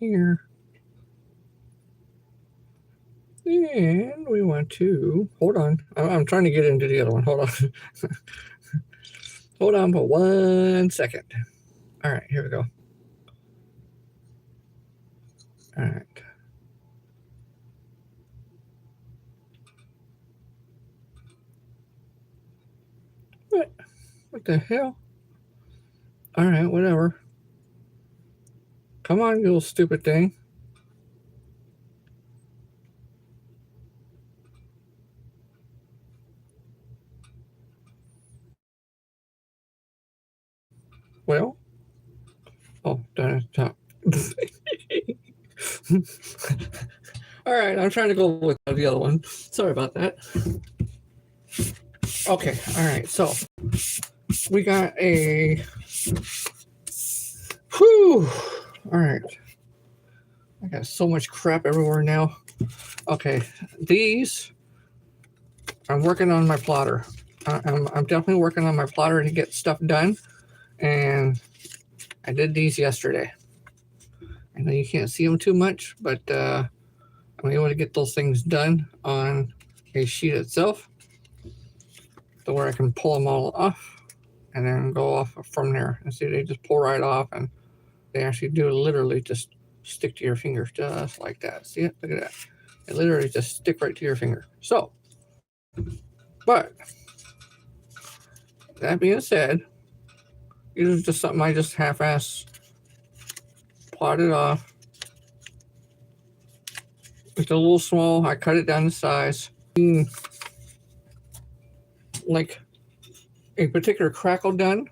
here. And we want to, hold on. I'm trying to get into the other one. Hold on. Hold on for 1 second. All right, here we go. All right. What the hell? All right, whatever. Come on, you little stupid thing. Well, oh, down at the top. All right, I'm trying to go with the other one. Sorry about that. Okay, all right, so we got a. Whew. All right. I got so much crap everywhere now. Okay, these. I'm working on my plotter. I'm definitely working on my plotter to get stuff done, and I did these yesterday. I know you can't see them too much, but I'm able to get those things done on a sheet itself, to where I can pull them all off, and then go off from there. And see, they just pull right off, and they actually do literally just stick to your finger, just like that. See it? Look at that. It literally just stick right to your finger. So, but that being said, this is just something I just half-ass plotted off. It's a little small. I cut it down to size. Like a particular crackle done,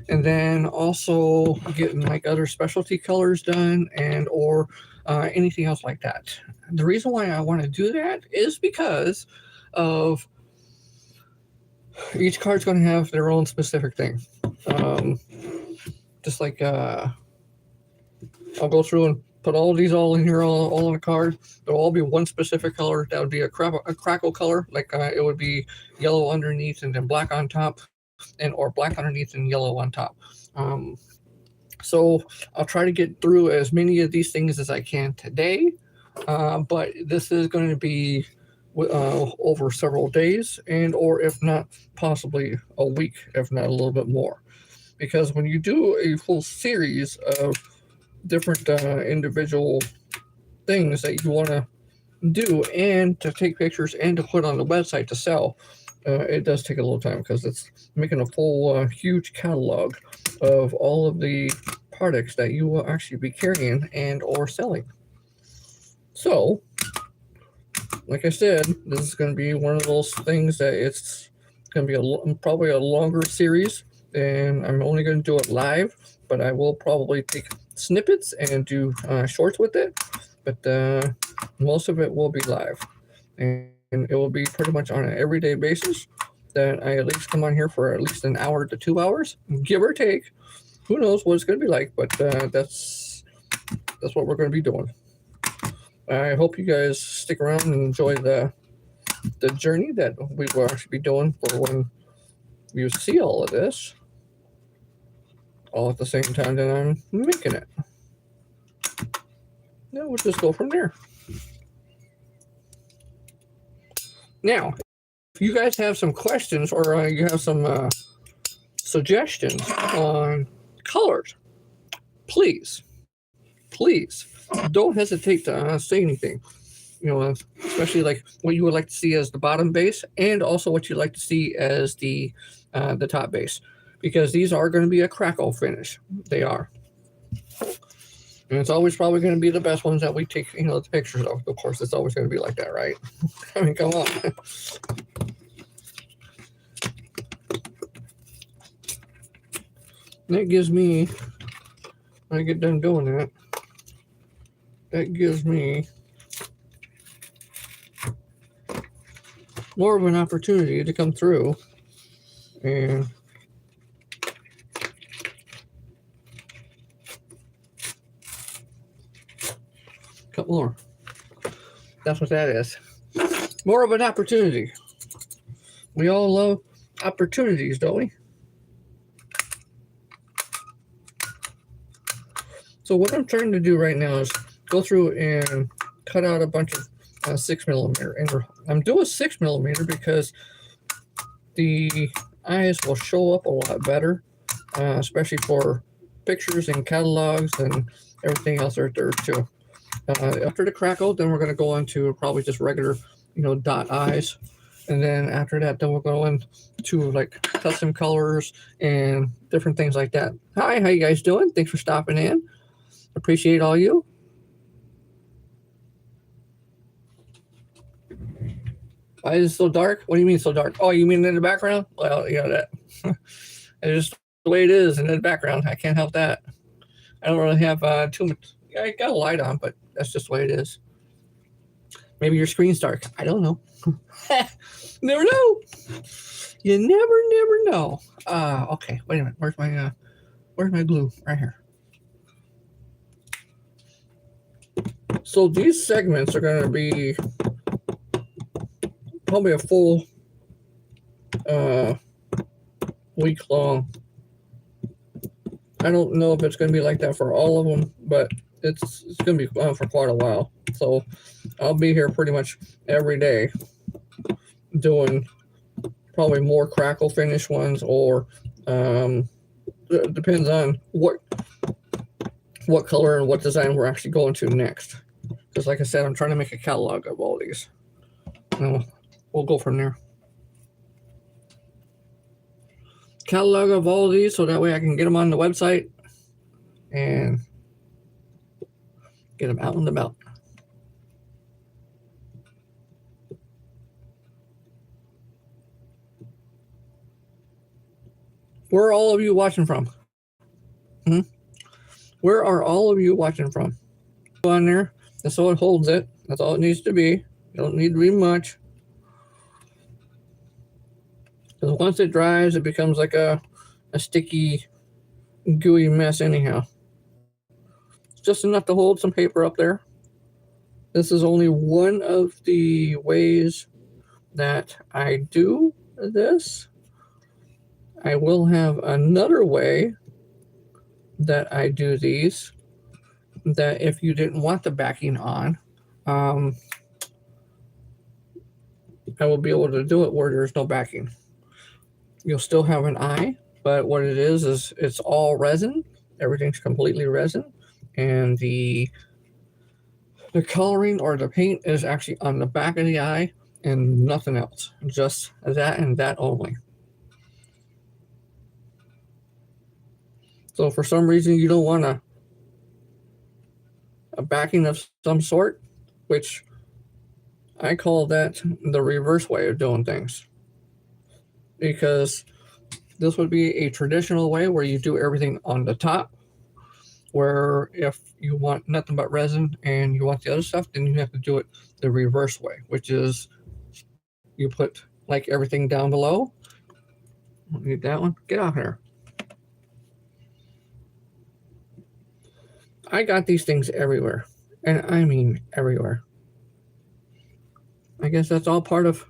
and then also getting like other specialty colors done, and or anything else like that. The reason why I want to do that is because of each card's going to have their own specific thing. Just like I'll go through and put all of these all in here, all on a card. There'll all be one specific color. That would be a crackle color, like it would be yellow underneath and then black on top, and or black underneath and yellow on top. So I'll try to get through as many of these things as I can today, but this is going to be over several days, and or if not, possibly a week, if not a little bit more. Because when you do a full series of different individual things that you want to do, and to take pictures and to put on the website to sell, it does take a little time, because it's making a full huge catalog of all of the products that you will actually be carrying and or selling. So, like I said, this is going to be one of those things that it's going to be probably a longer series, and I'm only going to do it live, but I will probably take snippets and do shorts with it, but most of it will be live, and it will be pretty much on an everyday basis, that I at least come on here for at least an hour to 2 hours, give or take. Who knows what it's going to be like, but that's what we're going to be doing. I hope you guys stick around and enjoy the journey that we will actually be doing for when you see all of this, all at the same time that I'm making it. Now we'll just go from there. Now, if you guys have some questions, or you have some suggestions on colors, please don't hesitate to say anything. Especially like what you would like to see as the bottom base, and also what you'd like to see as the top base, because these are going to be a crackle finish. They are, and it's always probably going to be the best ones that we take the pictures of. Of course, it's always going to be like that, right? I mean, come on. That gives me, when I get done doing that gives me more of an opportunity to come through and cut more. That's what that is. More of an opportunity. We all love opportunities, don't we? So what I'm trying to do right now is go through and cut out a bunch of 6mm. And I'm doing 6mm because the eyes will show up a lot better, especially for pictures and catalogs and everything else right there too. After the crackle, then we're going to go on to probably just regular, dot eyes. And then after that, then we'll go into like custom colors and different things like that. Hi, how you guys doing? Thanks for stopping in. Appreciate all you. Why is it so dark? What do you mean so dark? Oh, you mean in the background? Well, that it's just the way it is in the background. I can't help that. I don't really have too much. I got a light on, but that's just the way it is. Maybe your screen's dark. I don't know. Never know. You never know. Okay. Wait a minute. Where's my glue? Right here. So these segments are going to be probably a full week long. I don't know if it's going to be like that for all of them, but it's going to be on for quite a while. So I'll be here pretty much every day doing probably more crackle finish ones, or it depends on what color and what design we're actually going to next. Because like I said, I'm trying to make a catalog of all these. And we'll go from there. Catalog of all of these, so that way I can get them on the website and get them out and about. Where are all of you watching from? Where are all of you watching from? On there, that's all it holds it. That's all it needs to be. You don't need to be much. Because once it dries, it becomes like a sticky, gooey mess anyhow. It's just enough to hold some paper up there. This is only one of the ways that I do this. I will have another way that I do these, that if you didn't want the backing on, I will be able to do it where there's no backing. You'll still have an eye, but what it is it's all resin. Everything's completely resin, and the coloring or the paint is actually on the back of the eye and nothing else. Just that and that only. So for some reason you don't want a backing of some sort, which I call that the reverse way of doing things. Because this would be a traditional way where you do everything on the top, where if you want nothing but resin and you want the other stuff, then you have to do it the reverse way, which is you put like everything down below. Need that one? Get out here. I got these things everywhere, and I mean everywhere. I guess that's all part of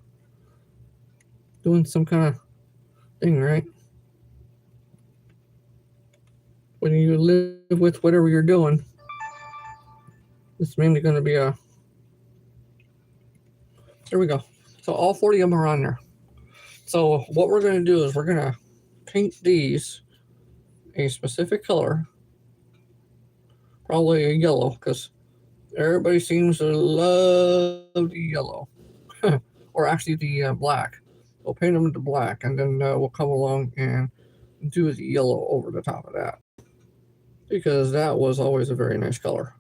doing some kind of thing, right? When you live with whatever you're doing, it's mainly going to be a... There we go. So all 40 of them are on there. So what we're going to do is we're going to paint these a specific color, probably a yellow, because everybody seems to love the yellow, or actually the black. We'll paint them into black, and then we'll come along and do the yellow over the top of that, because that was always a very nice color.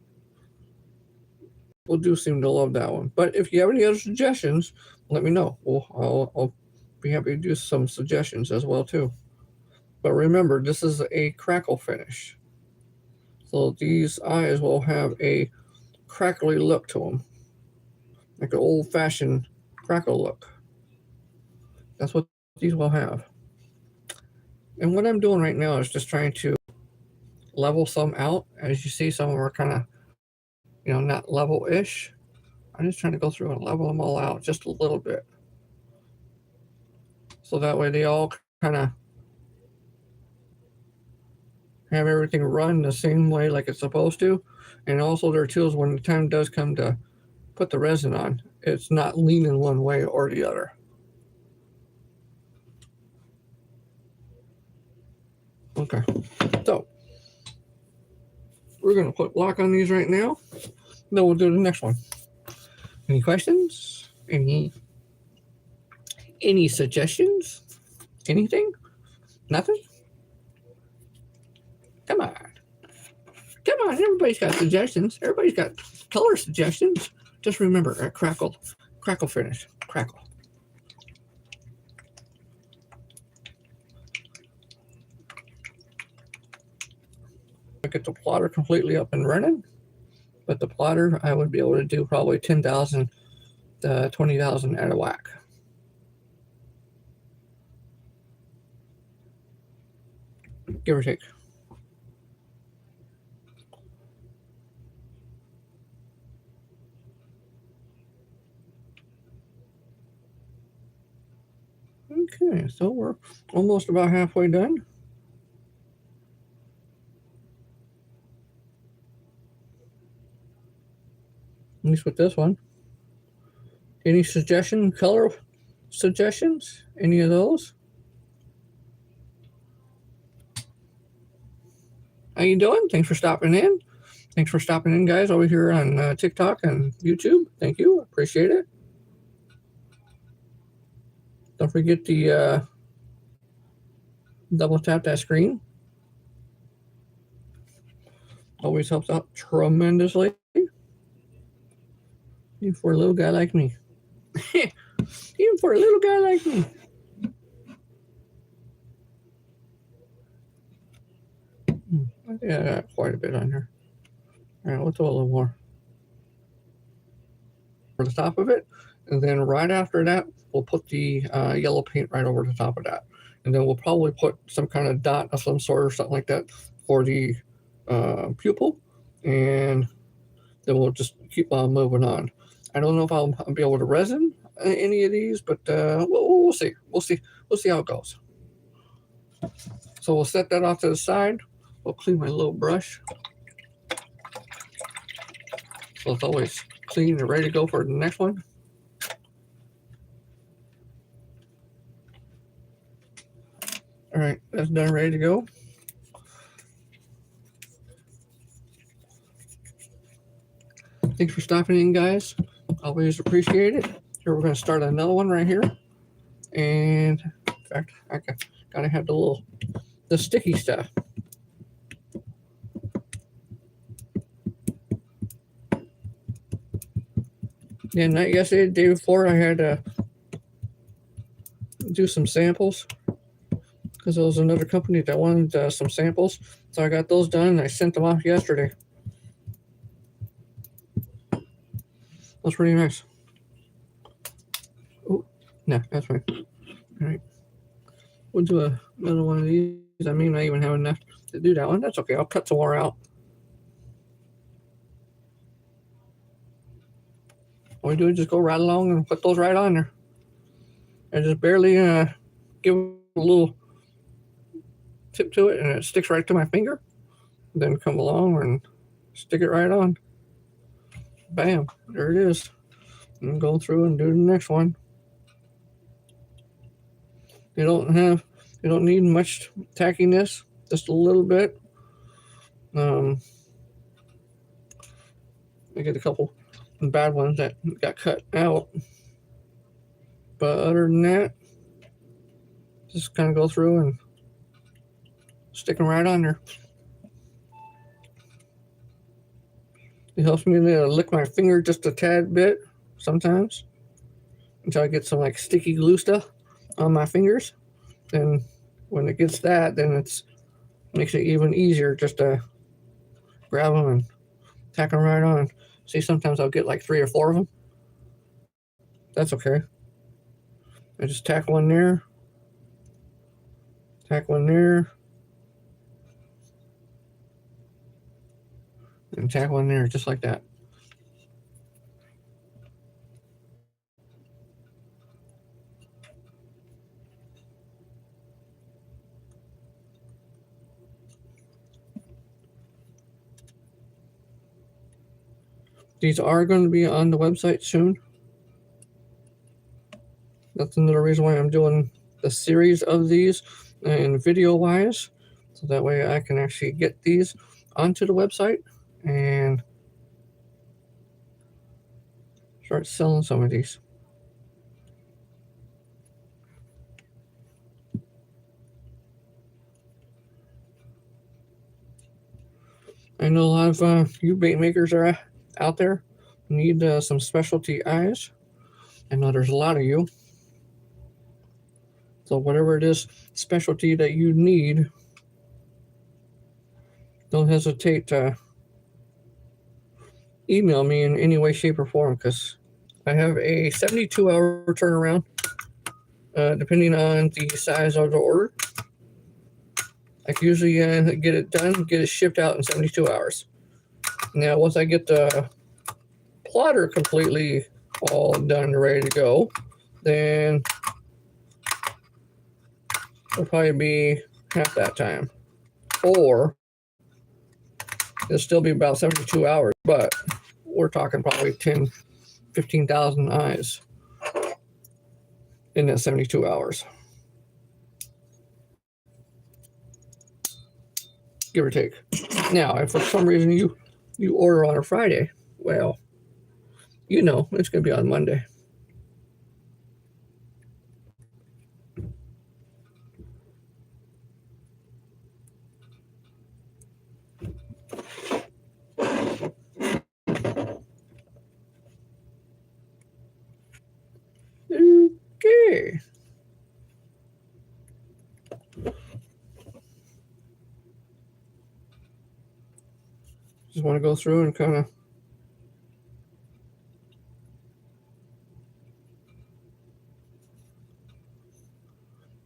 People do seem to love that one. But if you have any other suggestions, let me know. I'll be happy to do some suggestions as well too. But remember, this is a crackle finish, so these eyes will have a crackly look to them, like an old-fashioned crackle look. That's what these will have. And what I'm doing right now is just trying to level some out. As you see, some of them are kind of, not level-ish. I'm just trying to go through and level them all out just a little bit, so that way they all kind of have everything run the same way like it's supposed to. And also there too is when the time does come to put the resin on, it's not leaning one way or the other. Okay, so we're going to put lock on these right now. Then we'll do the next one. Any questions? Any suggestions? Anything? Nothing? Come on. Come on, everybody's got suggestions. Everybody's got color suggestions. Just remember, a crackle finish. Crackle. I get the plotter completely up and running, but the plotter I would be able to do probably 10,000 to 20,000 at a whack. Give or take. Okay, so we're almost about halfway done. At least with this one. Any color suggestions? Any of those? How you doing? Thanks for stopping in. Thanks for stopping in, guys, over here on TikTok and YouTube. Thank you. Appreciate it. Don't forget the double tap that screen. Always helps out tremendously. Even for a little guy like me. Even for a little guy like me. I think I got quite a bit on here. All right, we'll throw a little more over the top of it. And then right after that, we'll put the yellow paint right over the top of that. And then we'll probably put some kind of dot of some sort or something like that for the pupil. And then we'll just keep on moving on. I don't know if I'll be able to resin any of these, but we'll see. We'll see how it goes. So we'll set that off to the side. We'll clean my little brush. So it's always clean and ready to go for the next one. All right, that's done, ready to go. Thanks for stopping in, guys. Always appreciate it. Here we're going to start another one right here. And in fact, I gotta have the sticky stuff. Yeah, not yesterday, the day before, I had to do some samples because there was another company that wanted some samples. So I got those done and I sent them off yesterday. That's pretty nice. Oh, no, that's fine. All right. We'll do another one of these. I may not even have enough to do that one. That's okay. I'll cut some more out. All we do is just go right along and put those right on there. And just barely give a little tip to it and it sticks right to my finger. Then come along and stick it right on. Bam, there it is. And go through and do the next one. You don't need much tackiness, just a little bit. I get a couple bad ones that got cut out. But other than that, just kind of go through and stick them right on there. It helps me to lick my finger just a tad bit sometimes until I get some like sticky glue stuff on my fingers. Then when it gets that, then it makes it even easier just to grab them and tack them right on. See, sometimes I'll get like 3 or 4 of them. That's okay. I just tack one there, tack one there, and tack one there, just like that. These are going to be on the website soon. That's another reason why I'm doing the series of these and video wise, so that way I can actually get these onto the website and start selling some of these. I know a lot of you bait makers are out there need some specialty eyes. I know there's a lot of you. So whatever it is specialty that you need, don't hesitate to email me in any way, shape, or form, because I have a 72-hour turnaround, depending on the size of the order. I can usually get it done, get it shipped out in 72 hours. Now, once I get the plotter completely all done and ready to go, then it'll probably be half that time. Or it'll still be about 72 hours, but we're talking probably 10, 15,000 eyes in that 72 hours. Give or take. Now, if for some reason you order on a Friday, well, you know it's going to be on Monday. Okay. Just want to go through and kind of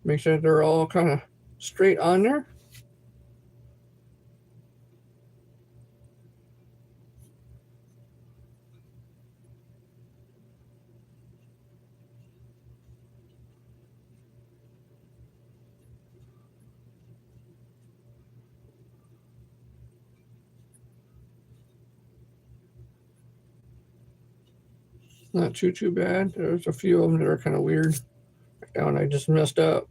make sure they're all kind of straight on there. Not too bad. There's a few of them that are kind of weird. That one I just messed up.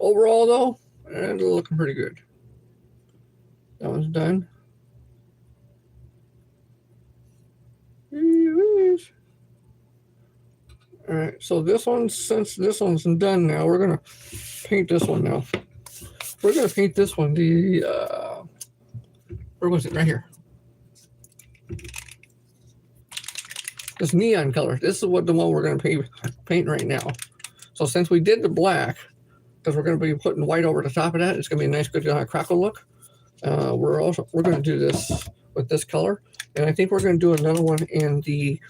Overall, though, they're looking pretty good. That one's done. All right, so this one, since this one's done now, we're gonna paint this one now. We're gonna paint this one. Where was it? Right here. This neon color. This is what the one we're gonna paint right now. So since we did the black, because we're gonna be putting white over the top of that, it's gonna be a nice, good crackle look. We're gonna do this with this color, and I think we're gonna do another one in the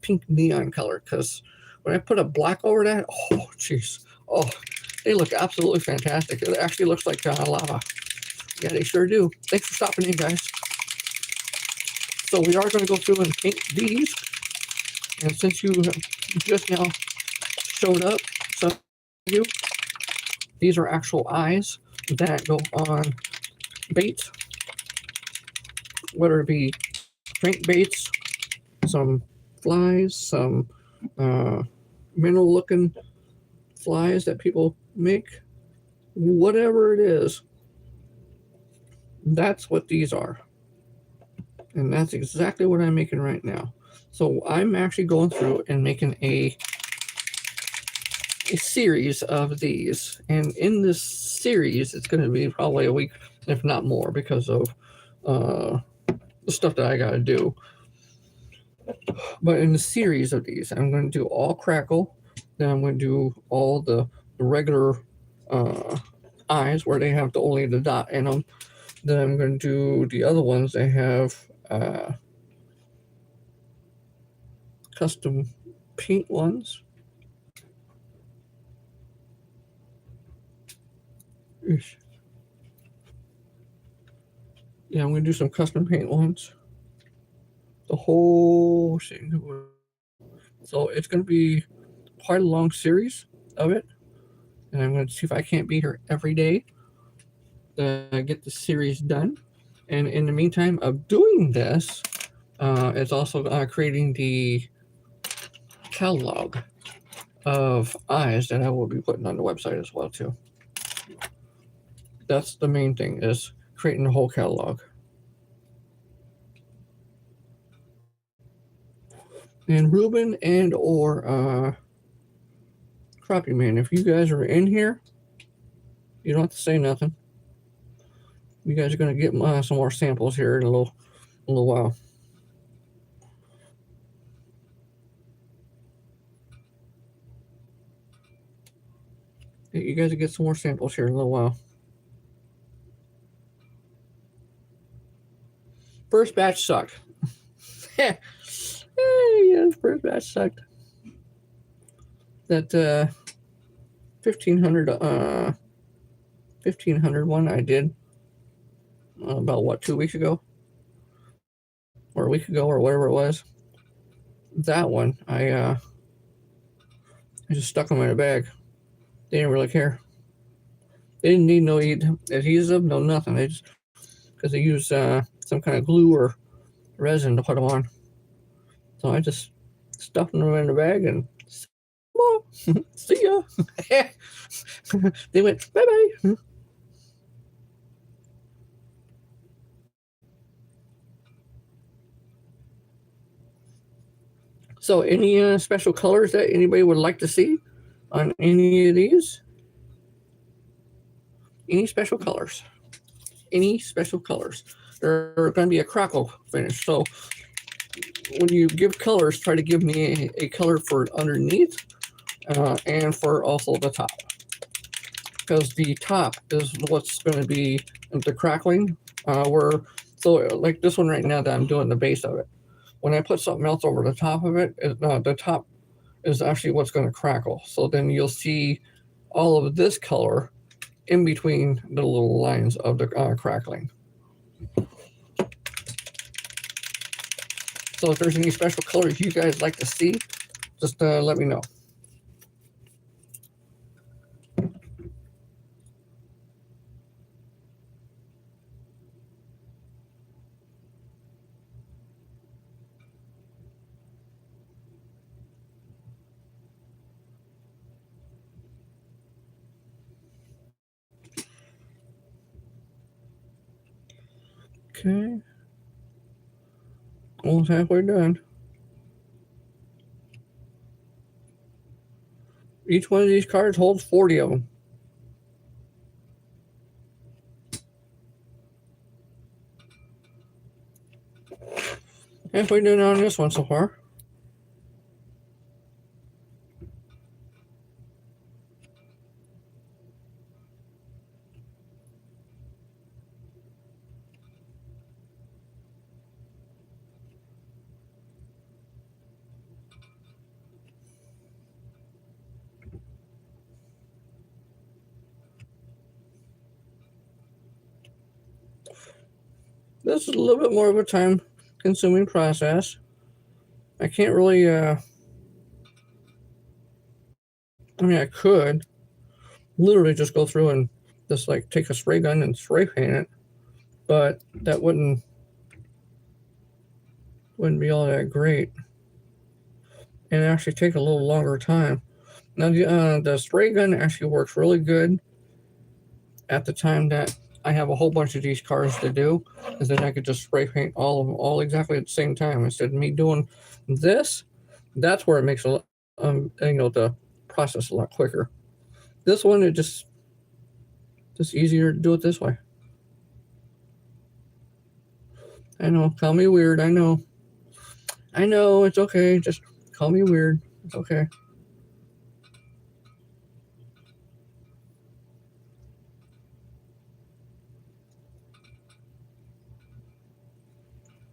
pink neon color, because when I put a black over that, oh jeez, oh, they look absolutely fantastic. It actually looks like lava. Yeah, they sure do. Thanks for stopping in, guys. So we are going to go through and paint these, and since you just now showed up, some of you, these are actual eyes that go on baits, whether it be crankbaits, some flies, some mineral looking flies that people make, whatever it is, that's what these are. And that's exactly what I'm making right now. So I'm actually going through and making a series of these, and in this series it's going to be probably a week, if not more, because of the stuff that I got to do. But in the series of these, I'm going to do all crackle, then I'm going to do all the regular eyes where they have only the dot in them. Then I'm going to do the other ones. They have custom paint ones. Yeah, I'm going to do some custom paint ones. The whole thing. So it's going to be quite a long series of it. And I'm going to see if I can't be here every day to get the series done. And in the meantime of doing this, It's also creating the catalog of eyes that I will be putting on the website as well too. That's the main thing, is creating the whole catalog. And Ruben and or Crappy Man, if you guys are in here, you don't have to say nothing. You guys are gonna get some more samples here in a little while. You guys will get some more samples here in a little while. First batch sucked. Yeah, first batch sucked. That 1500 1500 one I did about what, 2 weeks ago, or a week ago, or whatever it was. That one I just stuck them in a bag. They didn't really care. They didn't need no adhesive, no nothing. They just, because they use some kind of glue or resin to put them on. So I just stuffed them in the bag and see ya. They went bye bye. So, any special colors that anybody would like to see on any of these? Any special colors? Any special colors? They're going to be a crackle finish. So, when you give colors, try to give me a color for underneath and for also the top. Because the top is what's going to be the crackling. So like this one right now that I'm doing the base of it. When I put something else over the top of it, the top is actually what's going to crackle. So then you'll see all of this color in between the little lines of the crackling. So if there's any special colors you guys like to see, just let me know. Okay. Almost halfway done. Each one of these cards holds 40 of them. Halfway done on this one so far. This is a little bit more of a time consuming process. I can't really I could literally just go through and just like take a spray gun and spray paint it, but that wouldn't be all that great, and it actually take a little longer time. Now the spray gun actually works really good at the time that I have a whole bunch of these cars to do, because then I could just spray paint all of them all exactly at the same time instead of me doing this. That's where it makes the process a lot quicker. This one, it just easier to do it this way. I know, call me weird. I know, it's okay. Just call me weird. It's okay.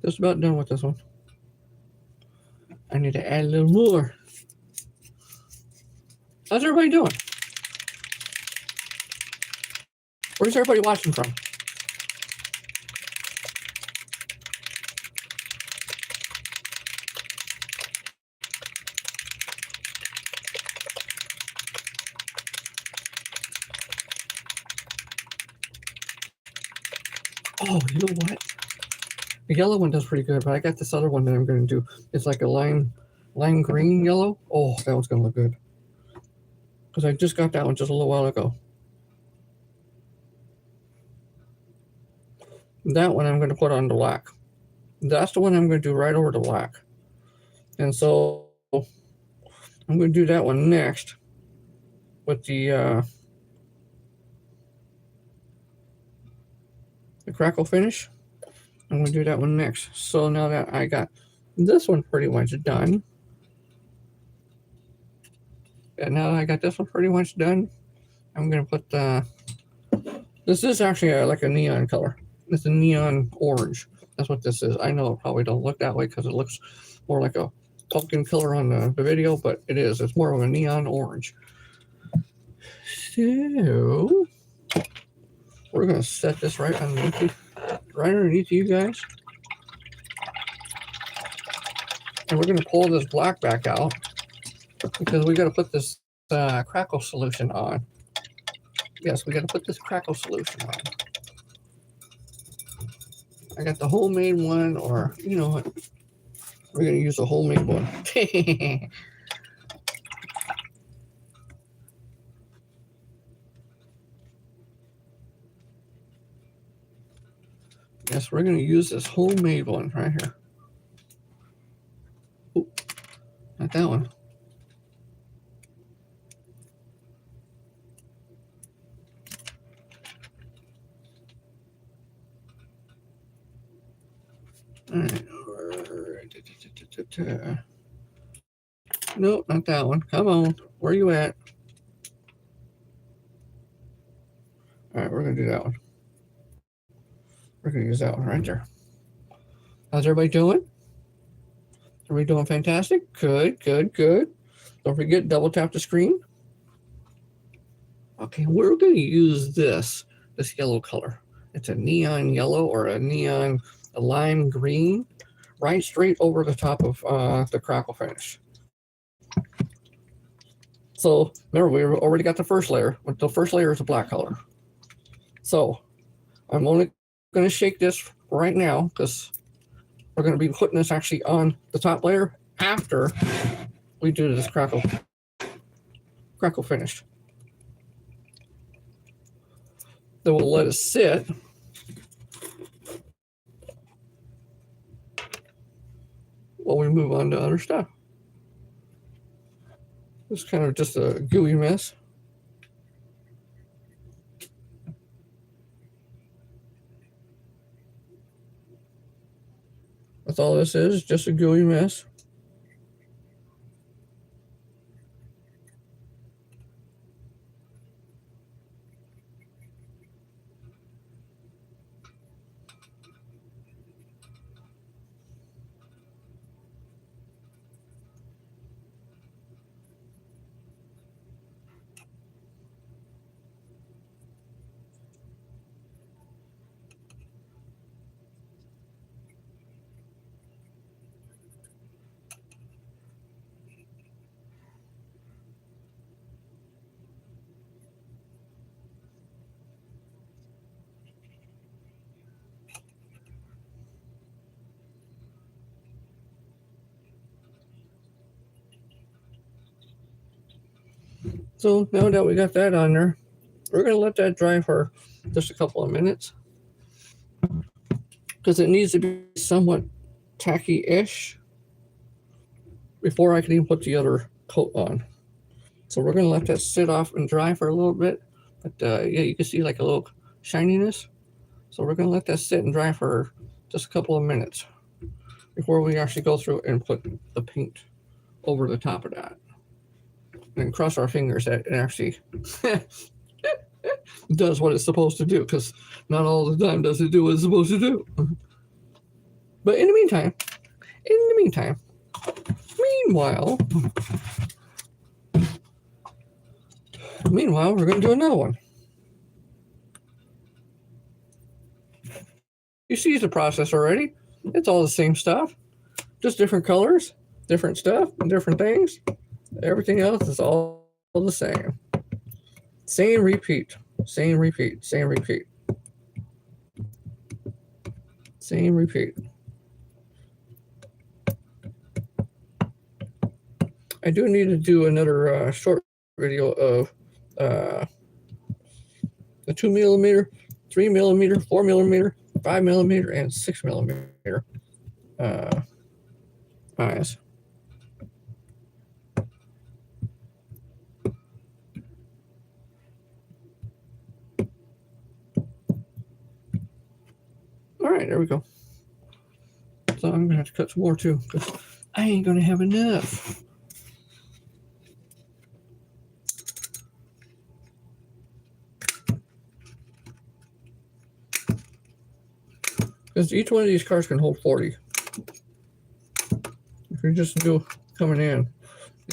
Just about done with this one. I need to add a little more. How's everybody doing? Where's everybody watching from? Oh, you know what? The yellow one does pretty good, but I got this other one that I'm going to do. It's like a lime green yellow. Oh, that one's going to look good. Because I just got that one just a little while ago. That one I'm going to put on the lack. That's the one I'm going to do right over the lack. And so I'm going to do that one next with the crackle finish. I'm going to do that one next. So now that I got this one pretty much done, and now that I got this one pretty much done, I'm going to put this is actually like a neon color. It's a neon orange. That's what this is. I know it probably don't look that way because it looks more like a pumpkin color on the video, but it is. It's more of a neon orange. So we're going to set this right underneath you guys. And we're going to pull this black back out because we got to put this crackle solution on. Yes, we got to put this crackle solution on. I got the homemade one, or you know what? We're going to use the homemade one. Yes, we're going to use this homemade one right here. Ooh, not that one. All right. Nope, not that one. Come on. Where are you at? All right, we're going to do that one. We're going to use that one right there. How's everybody doing? Everybody doing fantastic? Good, good, good. Don't forget, double tap the screen. Okay, we're going to use this yellow color. It's a neon yellow or a lime green, right straight over the top of the crackle finish. So remember, we already got the first layer. The first layer is a black color. So I'm only going to shake this right now because we're going to be putting this actually on the top layer after we do this crackle finish. Then we'll let it sit. While we move on to other stuff. It's kind of just a gooey mess. That's all this is, just a gooey mess. So now that we got that on there, we're going to let that dry for just a couple of minutes because it needs to be somewhat tacky-ish before I can even put the other coat on. So we're going to let that sit off and dry for a little bit. But yeah, you can see like a little shininess. So we're going to let that sit and dry for just a couple of minutes before we actually go through and put the paint over the top of that. And cross our fingers that it actually does what it's supposed to do, because not all the time does it do what it's supposed to do. But in the meantime, meanwhile, we're going to do another one. You see the process already. It's all the same stuff, just different colors, different stuff, different things. Everything else is all the same. Same repeat. Same repeat. Same repeat. Same repeat. I do need to do another short video of the 2mm, 3mm, 4mm, 5mm, and 6mm eyes. All right, there we go. So I'm gonna have to cut some more too, because I ain't gonna have enough. Because each one of these cards can hold 40. If you're just new coming in,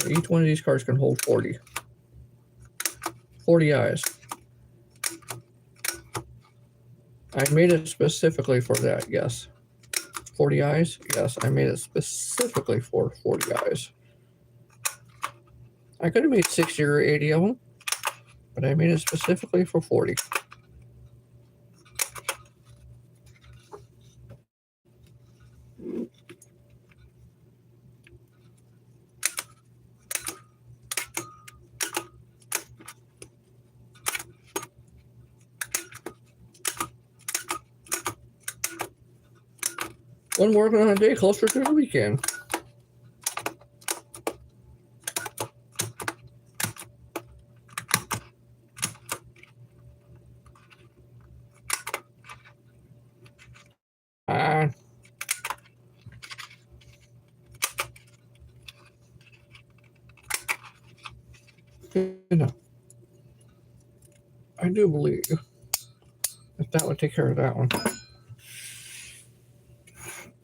each one of these cards can hold 40. 40 eyes. I made it specifically for that, yes. 40 eyes? Yes, I made it specifically for 40 eyes. I could have made 60 or 80 of them, but I made it specifically for 40. One more day closer to the weekend. You know, I do believe that would take care of that one.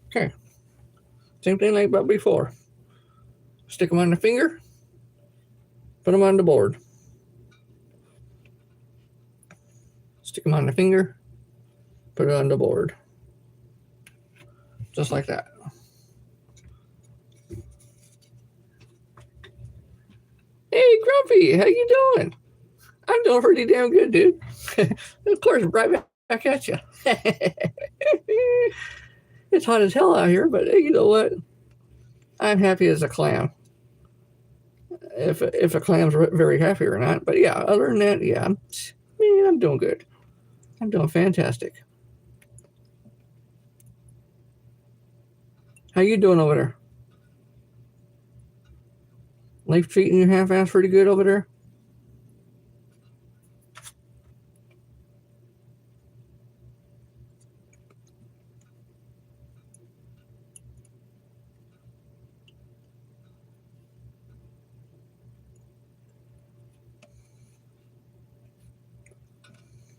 Okay. Same thing like but before. Stick them on the finger, put them on the board. Stick them on the finger, put it on the board. Just like that. Hey, Grumpy, how you doing? I'm doing pretty damn good, dude. Of course, right back at you. It's hot as hell out here, but you know what? I'm happy as a clam. If a clam's very happy or not, but yeah, other than that, yeah, I'm doing good. I'm doing fantastic. How you doing over there? Life treating you half-ass pretty good over there?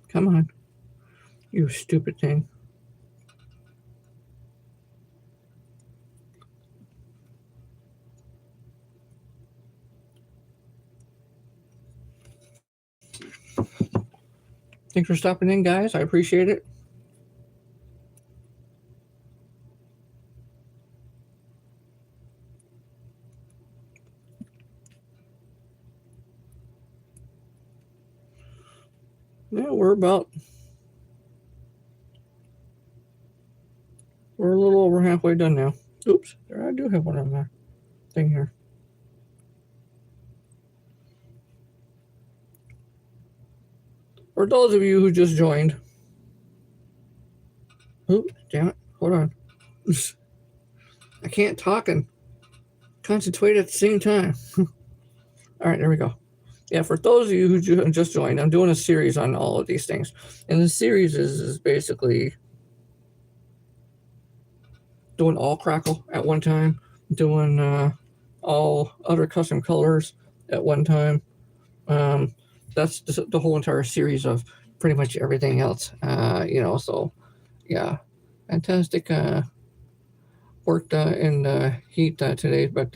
Come on. You stupid thing. Thanks for stopping in, guys. I appreciate it. Yeah, we're a little over halfway done now. Oops, there I do have one on my thing here. For those of you who just joined. Oops, damn it. Hold on. I can't talk and concentrate at the same time. All right, there we go. Yeah, for those of you who just joined, I'm doing a series on all of these things. And the series is basically doing all crackle at one time, doing all other custom colors at one time. That's the whole entire series of pretty much everything else. So yeah, fantastic work in the heat today. But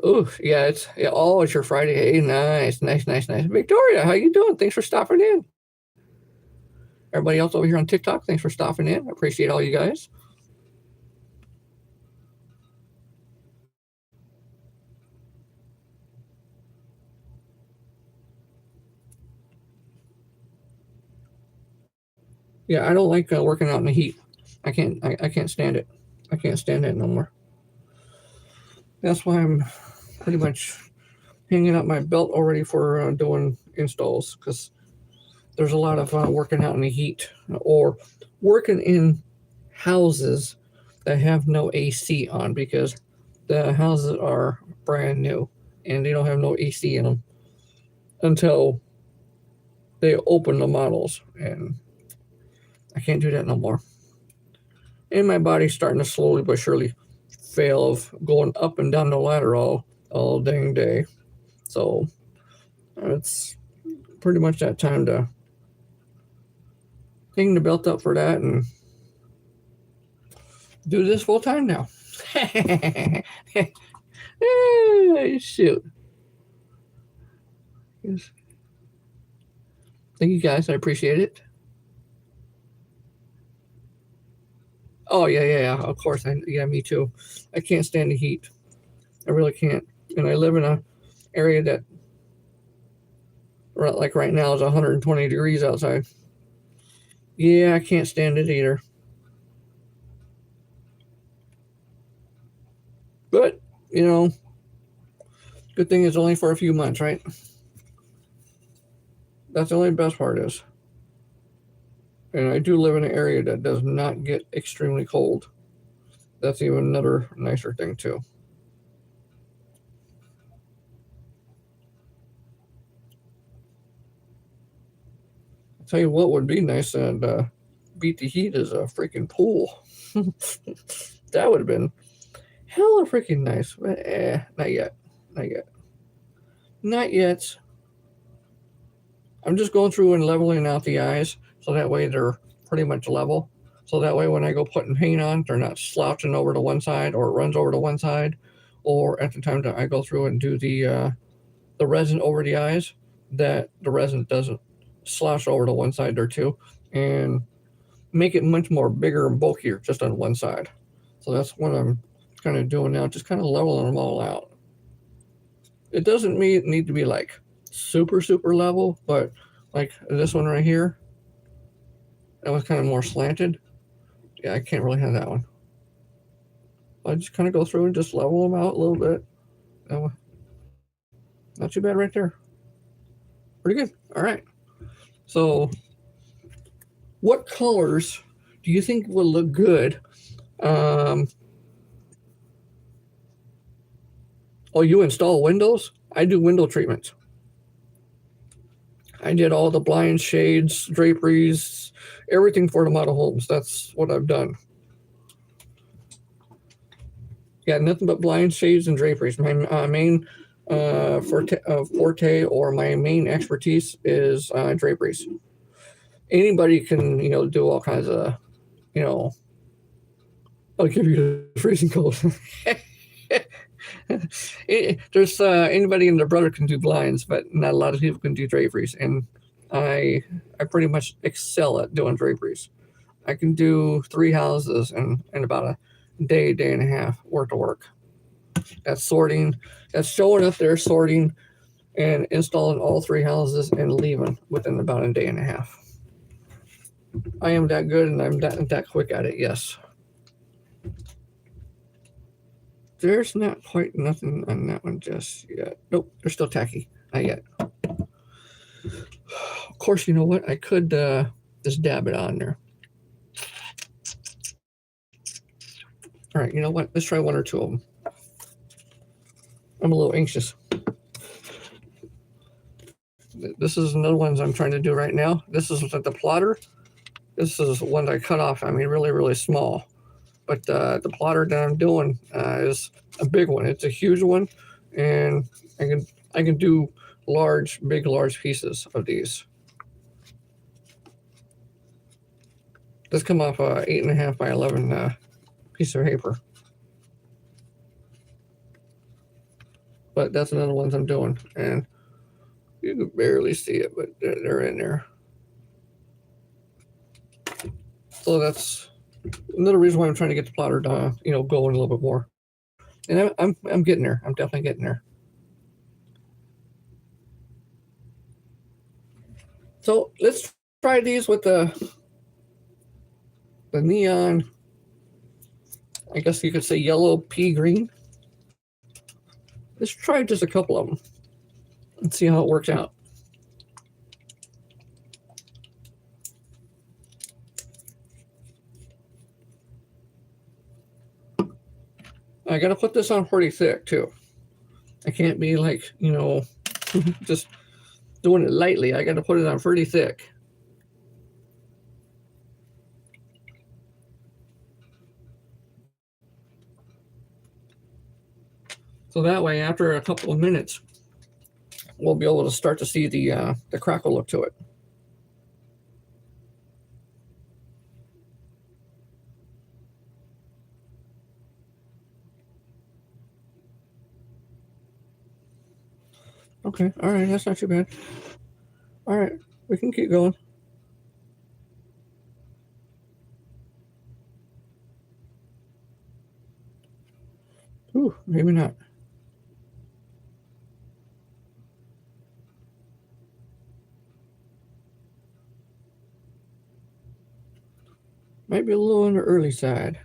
it's your Friday. Hey, nice. Victoria, how you doing? Thanks for stopping in. Everybody else over here on TikTok, thanks for stopping in. I appreciate all you guys. Yeah, I don't like working out in the heat. I can't stand it. I can't stand it no more. That's why I'm pretty much hanging up my belt already for doing installs, because there's a lot of working out in the heat or working in houses that have no AC on, because the houses are brand new and they don't have no AC in them until they open the models, and I can't do that no more. And my body's starting to slowly but surely fail of going up and down the ladder all dang day. So it's pretty much that time to hang the belt up for that and do this full time now. Shoot. Yes. Thank you guys. I appreciate it. Oh yeah. Of course. Yeah, me too. I can't stand the heat. I really can't. And I live in a area that, like right now, is 120 degrees outside. Yeah, I can't stand it either. But you know, good thing it's only for a few months, right? That's the only best part is. And I do live in an area that does not get extremely cold. That's even another nicer thing too. I'll tell you what would be nice and beat the heat is a freaking pool. That would have been hella freaking nice. But not yet. Not yet. Not yet. I'm just going through and leveling out the eyes so that way they're pretty much level. So that way when I go putting paint on, they're not slouching over to one side or it runs over to one side. Or at the time that I go through and do the resin over the eyes, that the resin doesn't slouch over to one side there too, and make it much more bigger and bulkier just on one side. So that's what I'm kind of doing now, just kind of leveling them all out. It doesn't need to be like super level, but like this one right here, that was kind of more slanted. Yeah, I can't really have that one. I just kind of go through and just level them out a little bit. Not too bad right there. Pretty good. All right. So, what colors do you think will look good? Um, oh, you install windows? I do window treatments. I did all the blinds, shades, draperies, everything for the model homes. That's what I've done. Yeah, nothing but blinds, shades, and draperies. My main forte or my main expertise is draperies. Anybody can, do all kinds of, I'll give you the freezing cold. There's anybody and their brother can do blinds, but not a lot of people can do draperies, and I pretty much excel at doing draperies. I can do 3 houses in about a day and a half worth of work. That's sorting, that's showing up there, sorting, and installing all 3 houses and leaving within about a day and a half. I am that good and I'm that quick at it, yes. There's not quite nothing on that one just yet. Nope, they're still tacky. Not yet. Of course, you know what? I could just dab it on there. All right, you know what? Let's try 1 or 2 of them. I'm a little anxious. This is another one I'm trying to do right now. This is the plotter. This is one that I cut off. I mean, really small. But the plotter that I'm doing is a big one. It's a huge one, and I can do large pieces of these. This come off 8.5 by 11 piece of paper. But that's another ones I'm doing, and you can barely see it, but they're in there. So that's another reason why I'm trying to get the plotter, going a little bit more. And I'm getting there. I'm definitely getting there. So let's try these with the neon. I guess you could say yellow pea green. Let's try just a couple of them and see how it works out. I gotta put this on pretty thick too. I can't be like, just doing it lightly. I gotta put it on pretty thick. So that way, after a couple of minutes, we'll be able to start to see the crackle look to it. Okay, all right, that's not too bad. All right, we can keep going. Ooh, maybe not. Might be a little on the early side.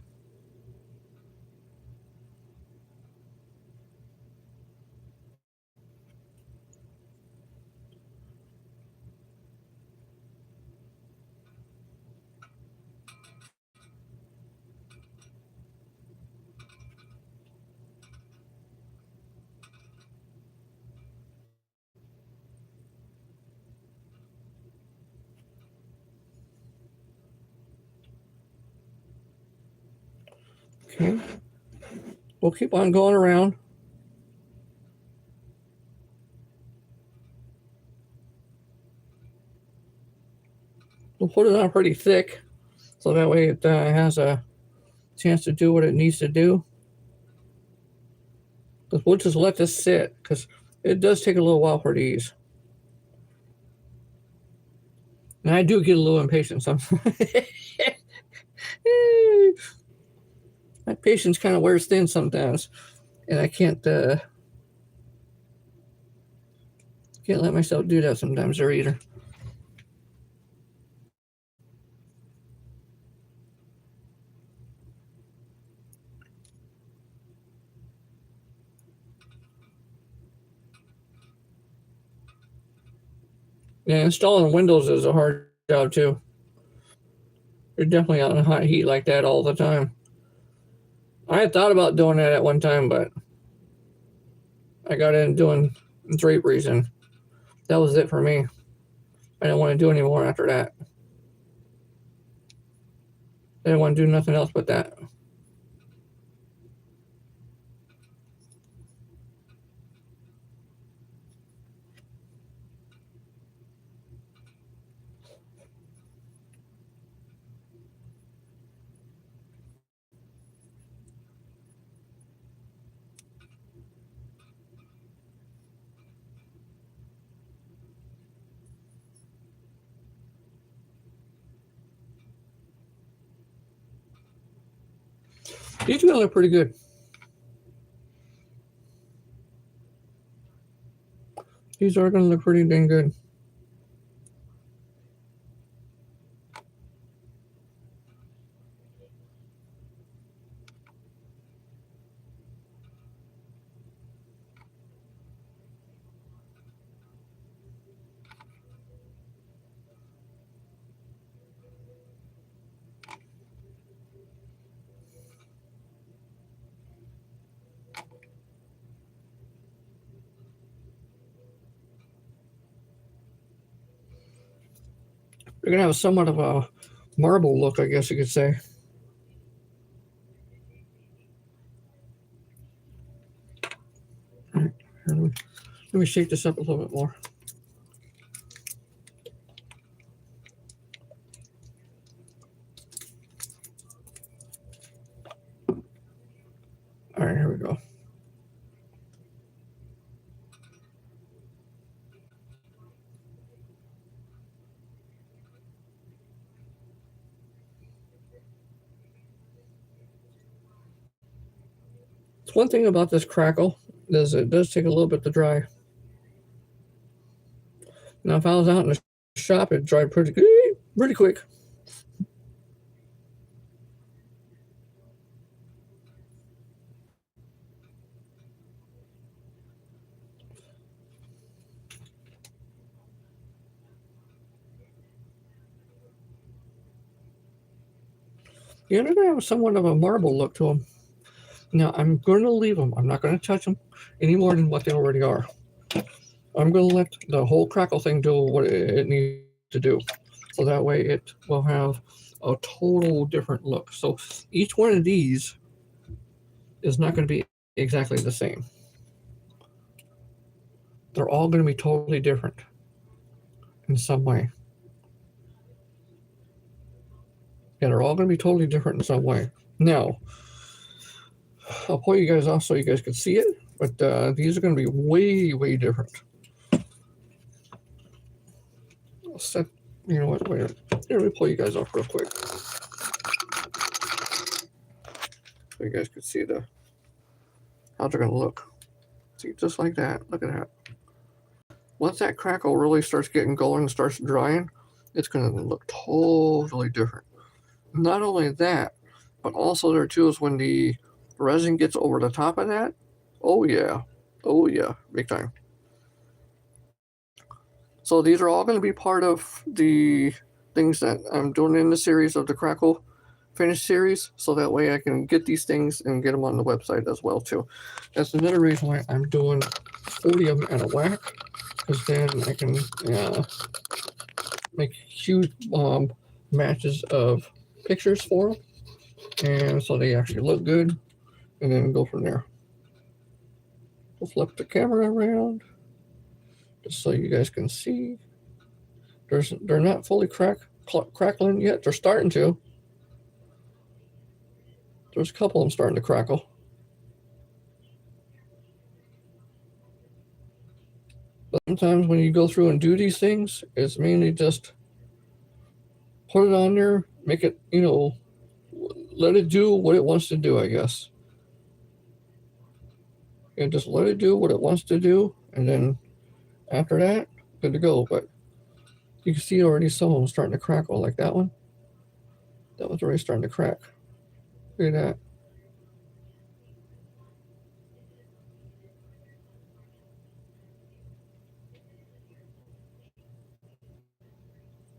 Okay, we'll keep on going around. We'll put it on pretty thick, so that way it has a chance to do what it needs to do. Because we'll just let this sit, because it does take a little while for these. And I do get a little impatient sometimes. My patience kind of wears thin sometimes, and I can't let myself do that sometimes there either. Yeah, installing Windows is a hard job too. You're definitely out in hot heat like that all the time. I had thought about doing that at one time, but I got in doing draperies, and that was it for me. I didn't want to do any more after that. I didn't want to do nothing else but that. These are gonna look pretty good. These are gonna look pretty dang good. They're gonna have somewhat of a marble look, I guess you could say. All right, let me shake this up a little bit more. All right, here we go. It's one thing about this crackle is it does take a little bit to dry. Now, if I was out in the shop, it dried pretty quick. Yeah, they're gonna have somewhat of a marble look to them. Now I'm going to leave them. I'm not going to touch them any more than what they already are. I'm going to let the whole crackle thing do what it needs to do, so that way it will have a total different look. So each one of these is not going to be exactly the same. They're all going to be totally different in some way. Yeah, they're all going to be totally different in some way. Now, I'll pull you guys off so you guys can see it, but these are going to be way, way different. I'll set, you know what, wait, here, let me pull you guys off real quick so you guys can see how they're going to look. See, just like that. Look at that. Once that crackle really starts getting going and starts drying, it's going to look totally different. Not only that, but also there too is when the resin gets over the top of that. Oh yeah, big time. So these are all going to be part of the things that I'm doing in the series of the Crackle Finish series, so that way I can get these things and get them on the website as well too. That's another reason why I'm doing 40 of them at a whack, because then I can make huge matches of pictures for them, and so they actually look good, and then go from there. We'll flip the camera around just so you guys can see. They're not fully crackling yet. They're starting to. There's a couple of them starting to crackle. But sometimes when you go through and do these things, it's mainly just put it on there, make it, let it do what it wants to do, I guess. And just let it do what it wants to do, and then after that, good to go. But you can see already some of them starting to crackle, like that one. That one's already starting to crack. Look at that.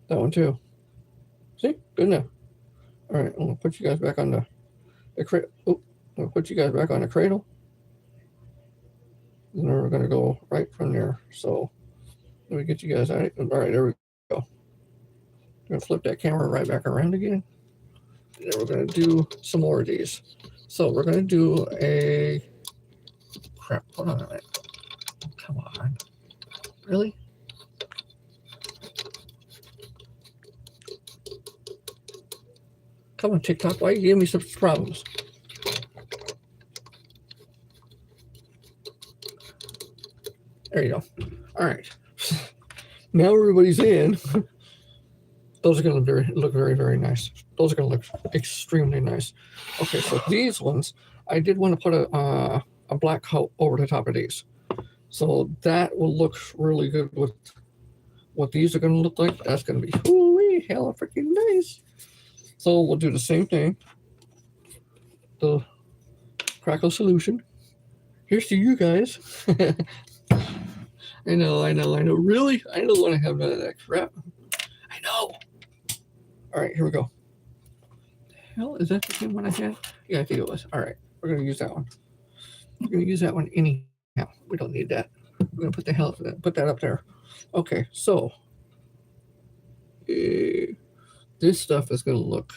That one too. See? Good enough. Alright, I'm gonna put you guys back on the cradle. Oh, I'm gonna put you guys back on the cradle. And then we're gonna go right from there. So let me get you guys out. Alright, there we go. I'm gonna flip that camera right back around again. And then we're gonna do some more of these. So we're gonna do a crap. Hold on a minute. Come on. Really? Come on, TikTok. Why you giving me some problems? There you go. All right. Now everybody's in. Those are going to look very, very nice. Those are going to look extremely nice. Okay, so these ones, I did want to put a black coat over the top of these. So that will look really good with what these are going to look like. That's going to be holy hell freaking nice. So we'll do the same thing. The crackle solution. Here's to you guys. I know. Really? I don't want to have none of that crap. I know. All right, here we go. Hell, is that the same one I had? Yeah, I think it was. All right, we're going to use that one. We're going to use that one anyhow. We don't need that. We're going to put that up there. Okay, so this stuff is going to look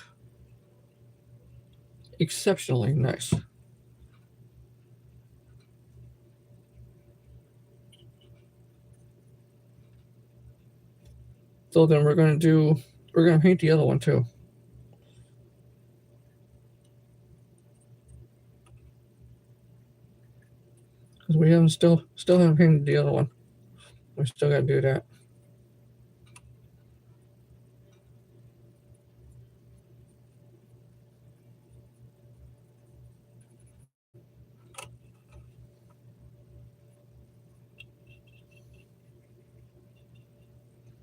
exceptionally nice. So then we're going to paint the other one too. Because we still haven't painted the other one. We still got to do that.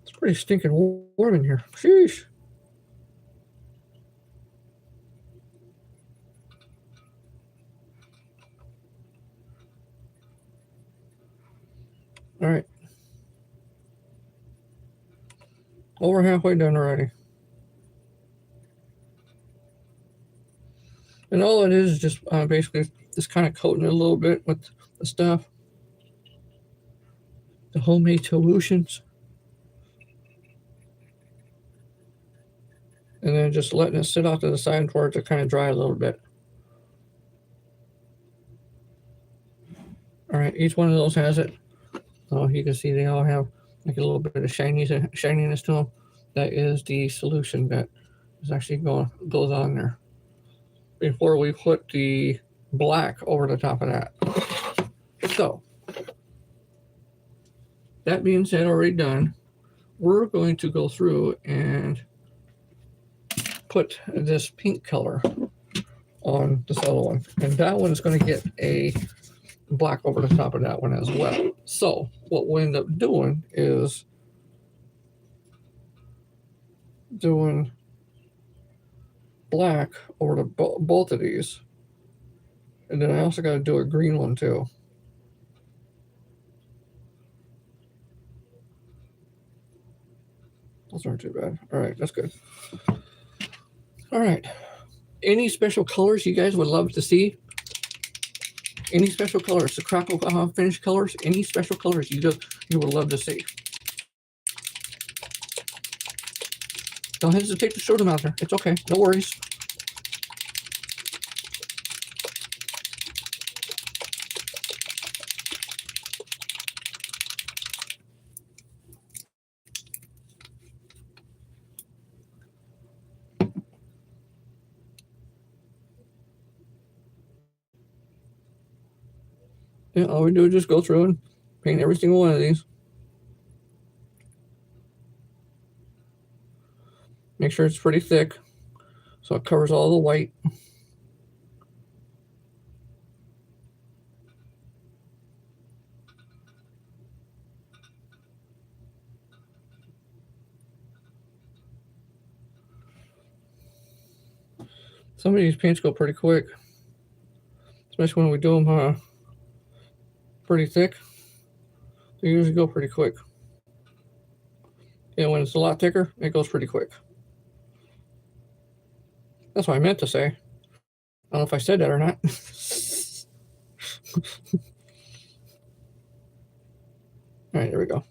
It's pretty stinking warm in here. Sheesh. All right. Over halfway done already. And all it is just basically just kind of coating it a little bit with the stuff, the homemade solutions, and then just letting it sit off to the side for it to kind of dry a little bit. All right, each one of those has it. So you can see they all have like a little bit of shininess to them. That is the solution that is actually goes on there before we put the black over the top of that. So that being said, already done, we're going to go through and put this pink color on this other one, and that one is going to get a black over the top of that one as well. So what we'll end up doing is doing black over the both of these, and then I also got to do a green one too. Those aren't too bad. All right, that's good. All right, any special colors you guys would love to see? Any special colors, the crackle finish colors, any special colors you would love to see? Don't hesitate to show them out there. It's okay, no worries. Yeah, all we do is just go through and paint every single one of these. Make sure it's pretty thick so it covers all the white. Some of these paints go pretty quick, especially when we do them pretty thick. They usually go pretty quick. And when it's a lot thicker, it goes pretty quick. That's what I meant to say. I don't know if I said that or not. All right, there we go.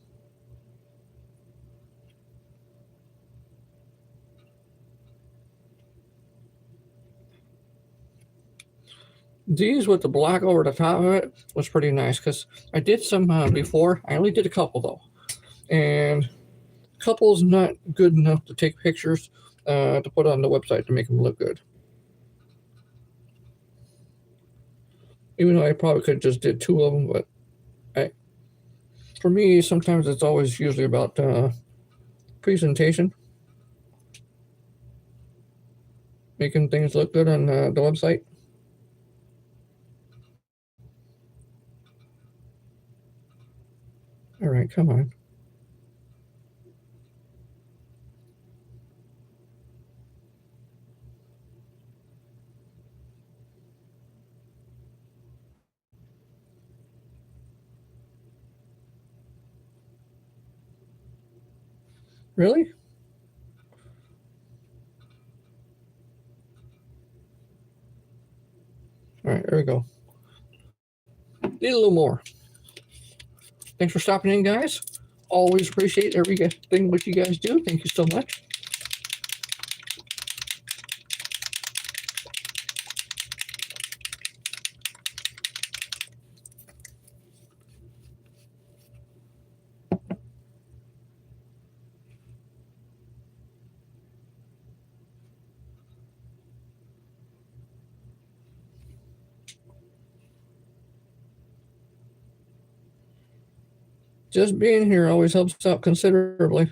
These with the black over the top of it was pretty nice because I did some before. I only did a couple though, and a couple's not good enough to take pictures to put on the website to make them look good. Even though I probably could have just did 2 of them, but for me, sometimes it's always usually about presentation, making things look good on the website. All right, come on. Really? All right, there we go. Need a little more. Thanks for stopping in, guys. Always appreciate everything what you guys do. Thank you so much. Just being here always helps out considerably.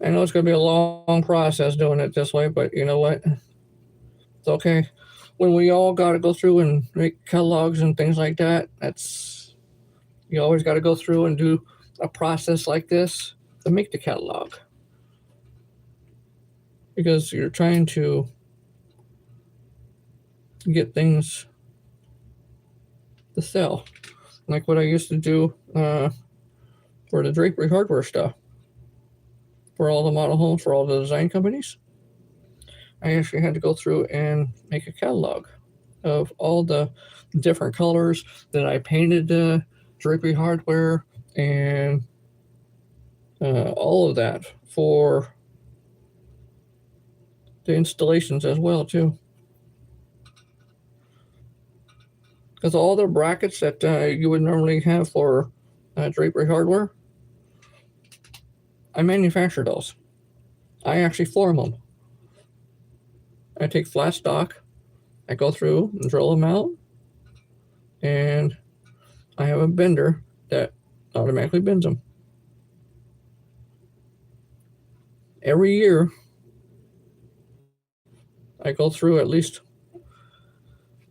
I know it's going to be a long process doing it this way, but you know what? It's okay. When we all got to go through and make catalogs and things like that, you always got to go through and do a process like this to make the catalog, because you're trying to get things to sell, like what I used to do for the drapery hardware stuff, for all the model homes, for all the design companies. I actually had to go through and make a catalog of all the different colors that I painted the drapery hardware and all of that for the installations as well too. Because all the brackets that you would normally have for drapery hardware, I manufacture those. I actually form them. I take flat stock, I go through and drill them out, and I have a bender that automatically bends them. Every year, I go through at least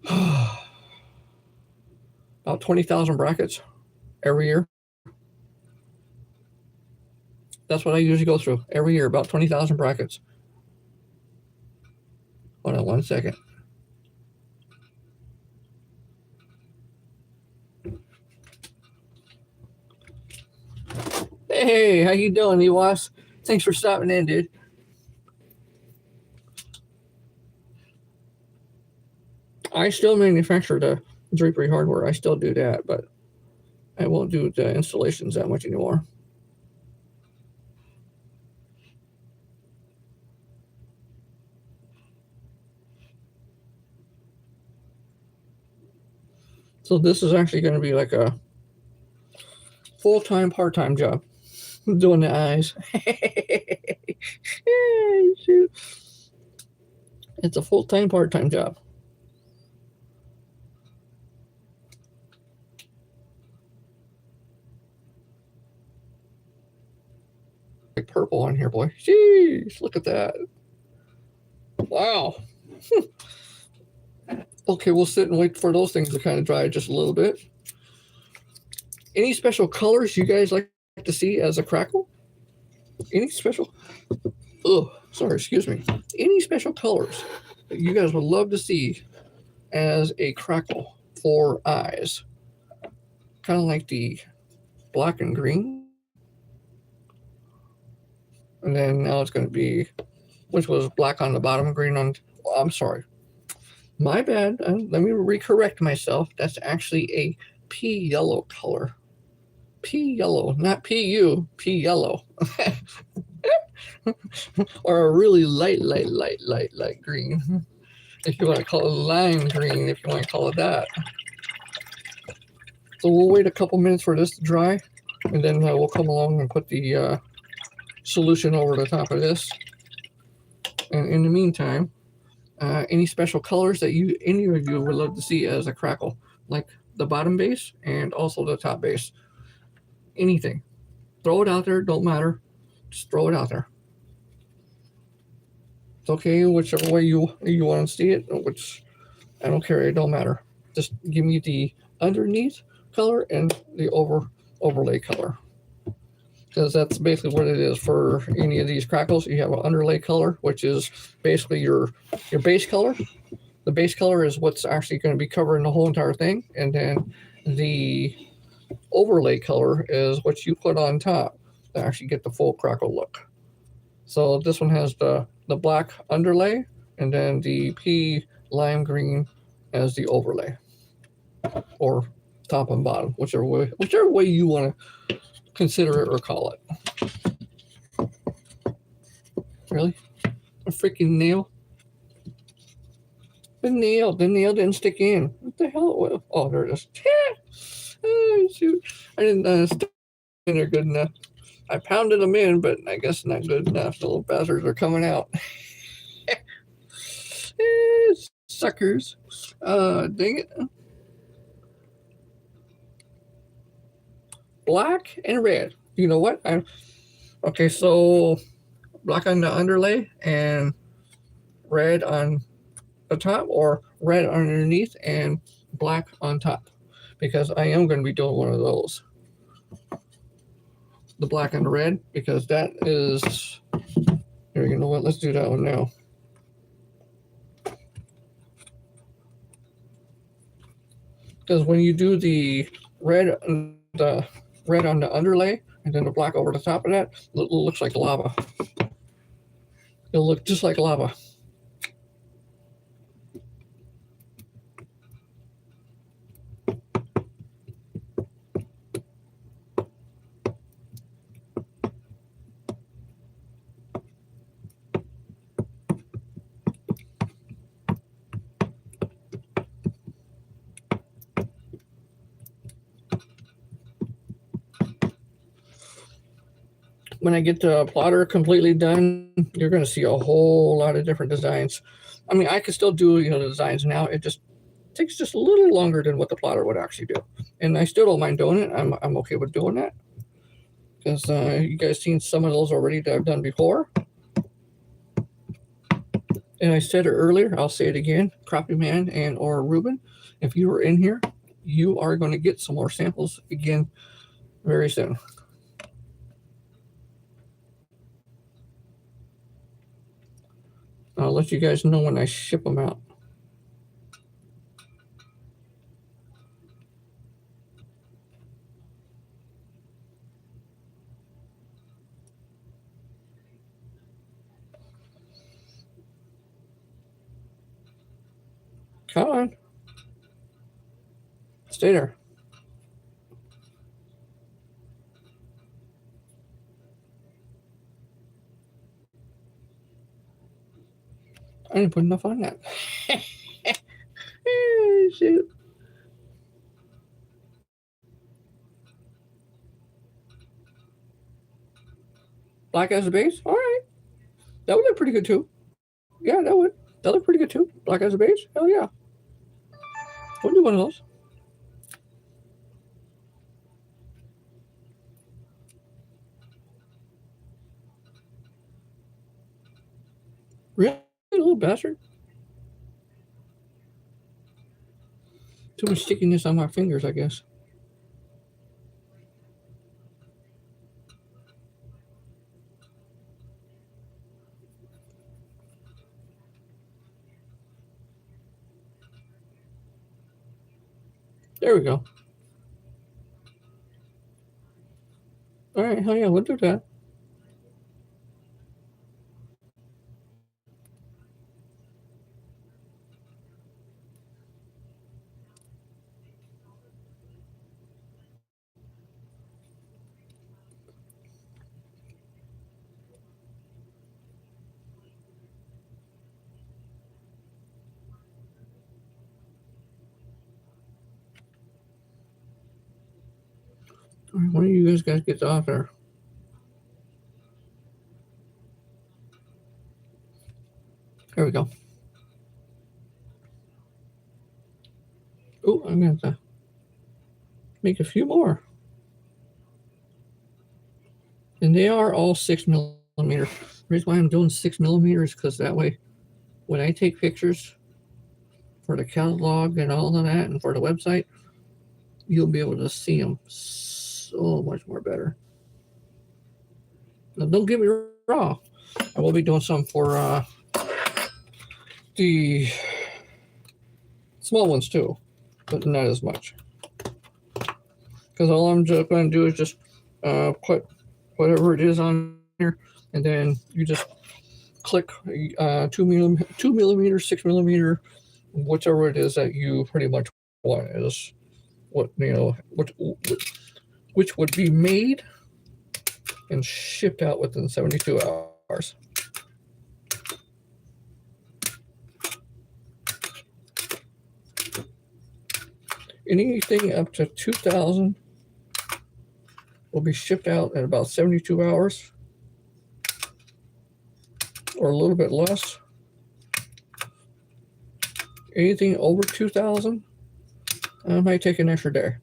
about 20,000 brackets every year. That's what I usually go through every year, about 20,000 brackets. Hold on 1 second. Hey, how you doing, Ewas? Thanks for stopping in, dude. I still manufacture the drapery hardware. I still do that, but I won't do the installations that much anymore. So this is actually going to be like a full-time, part-time job. Doing the eyes. Shoot. It's a full-time, part-time job. Like purple on here, boy. Jeez, look at that. Wow. Okay, we'll sit and wait for those things to kind of dry just a little bit. Any special colors you guys like to see as a crackle? Any special? Oh, sorry, excuse me. Any special colors that you guys would love to see as a crackle for eyes? Kind of like the black and green. And then now it's going to be, which was black on the bottom, green on. Oh, I'm sorry. My bad. Let me recorrect myself. That's actually a pea yellow color. Pea yellow, not PU, pea yellow. Or a really light green. If you want to call it lime green, if you want to call it that. So we'll wait a couple minutes for this to dry, and then we'll come along and put the solution over the top of this. And in the meantime, any special colors that any of you would love to see as a crackle, like the bottom base and also the top base. Anything. Throw it out there, don't matter. Just throw it out there. It's okay, whichever way you want to see it, which I don't care, it don't matter. Just give me the underneath color and the overlay color. Because that's basically what it is for any of these crackles. You have an underlay color, which is basically your base color. The base color is what's actually going to be covering the whole entire thing. And then the overlay color is what you put on top to actually get the full crackle look. So this one has the black underlay and then the pea lime green as the overlay, or top and bottom, whichever way you want to consider it or call it. Really? A freaking nail? The nail didn't stick in. What the hell? Oh, there it is. Oh, shoot. I didn't stick in there good enough. I pounded them in, but I guess not good enough. The little bastards are coming out. Suckers. Dang it. Black and red. You know what? Okay, so black on the underlay and red on the top, or red underneath and black on top, because I am going to be doing one of those. The black and the red, because that is, here, you know what, let's do that one now. Because when you do the red on the underlay and then the black over the top of that, it looks like lava. It'll look just like lava. When I get the plotter completely done, you're going to see a whole lot of different designs. I mean, I could still do the designs now. It just takes just a little longer than what the plotter would actually do, and I still don't mind doing it. I'm okay with doing that because you guys seen some of those already that I've done before. And I said it earlier, I'll say it again, Crappy Man and or Ruben, if you are in here, you are going to get some more samples again very soon. I'll let you guys know when I ship them out. Come on. Stay there. I didn't put enough on that. Shoot. Black as a base? All right. That would look pretty good too. Yeah, that would. That look pretty good too. Black as a base? Hell yeah. We'll do one of those. Really? Little bastard? Too much stickiness on my fingers, I guess. There we go. All right, hell yeah, we'll do that. All right, one of you guys get off there. There we go. Oh, I'm going to make a few more. And they are all 6mm. The reason why I'm doing 6mm because that way, when I take pictures for the catalog and all of that, and for the website, you'll be able to see them so much more better. Now, don't get me wrong, I will be doing some for the small ones too, but not as much. Because all I'm just going to do is just put whatever it is on here, and then you just click 2mm, 6mm, whichever it is that you pretty much want is what which would be made and shipped out within 72 hours. Anything up to 2,000 will be shipped out in about 72 hours or a little bit less. Anything over 2,000, I might take an extra day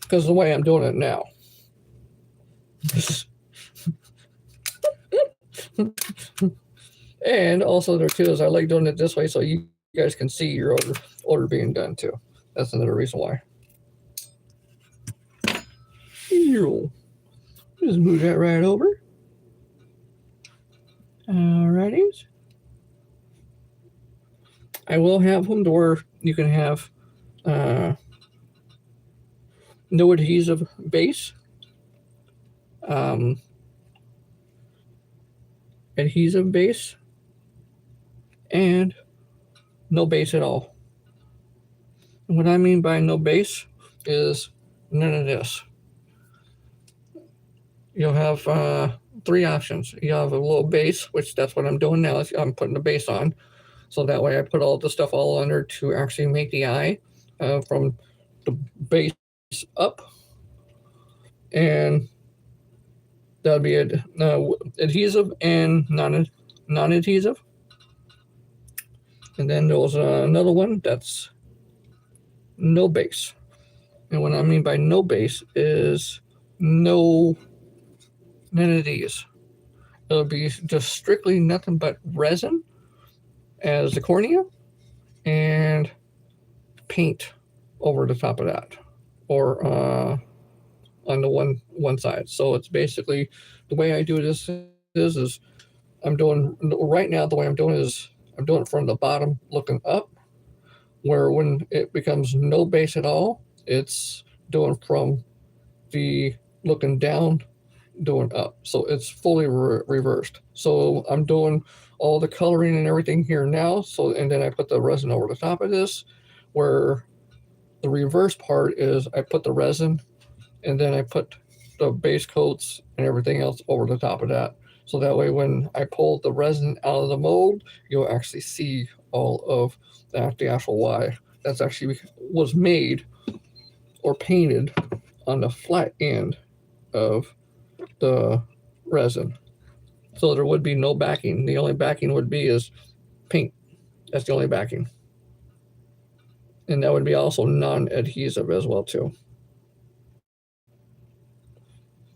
because the way I'm doing it now. And also there too is I like doing it this way so you guys can see your order being done too. That's another reason why. Just move that right over. Alrighty. I will have them to where you can have no adhesive base, um, adhesive base, and no base at all. And what I mean by no base is none of this. You'll have three options. You have a little base, which that's what I'm doing now. I'm putting the base on. So that way I put all the stuff all under to actually make the eye from the base up. And that'll be adhesive and non-adhesive. And then there's another one that's no base. And what I mean by no base is none of these. It'll be just strictly nothing but resin as the cornea and paint over the top of that, or on the one side. So it's basically the way I do this is I'm doing right now. The way I'm doing is I'm doing it from the bottom looking up, where when it becomes no base at all, it's doing from the looking down doing up. So it's fully reversed. So I'm doing all the coloring and everything here now. So, and then I put the resin over the top of this, where the reverse part is I put the resin and then I put the base coats and everything else over the top of that. So that way when I pull the resin out of the mold, you'll actually see all of that, the actual Y. That's actually was made or painted on the flat end of the resin. So there would be no backing. The only backing would be is paint. That's the only backing. And that would be also non-adhesive as well too.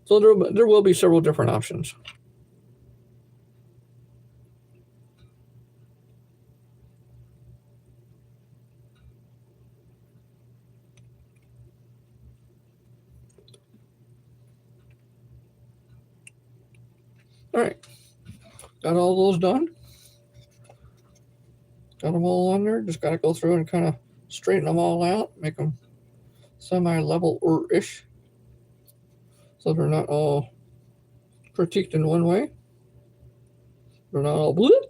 So there will be several different options. All right, got all those done. Got them all on there. Just got to go through and kind of straighten them all out, make them semi-level or ish, so they're not all critiqued in one way. They're not all blue.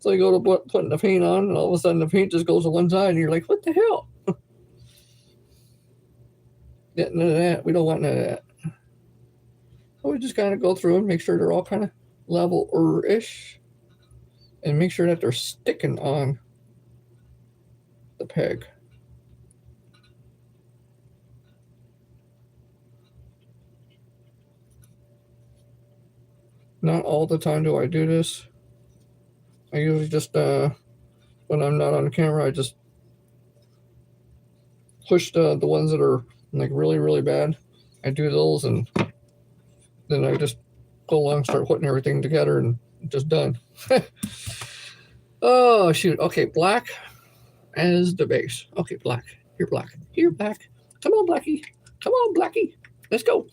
So you go to putting the paint on, and all of a sudden the paint just goes to one side, and you're like, "What the hell?" Yeah, none of that. We don't want none of that. So we just kind of go through and make sure they're all kind of level or ish, and make sure that they're sticking on the peg. Not all the time do I do this. I usually just, when I'm not on camera, I just push the ones that are like really, really bad. I do those, and then I just go along, start putting everything together, and just done. Oh, shoot. Okay, black as the base. Okay, black. Here, black. Here, black. Come on, Blackie. Come on, Blackie. Let's go.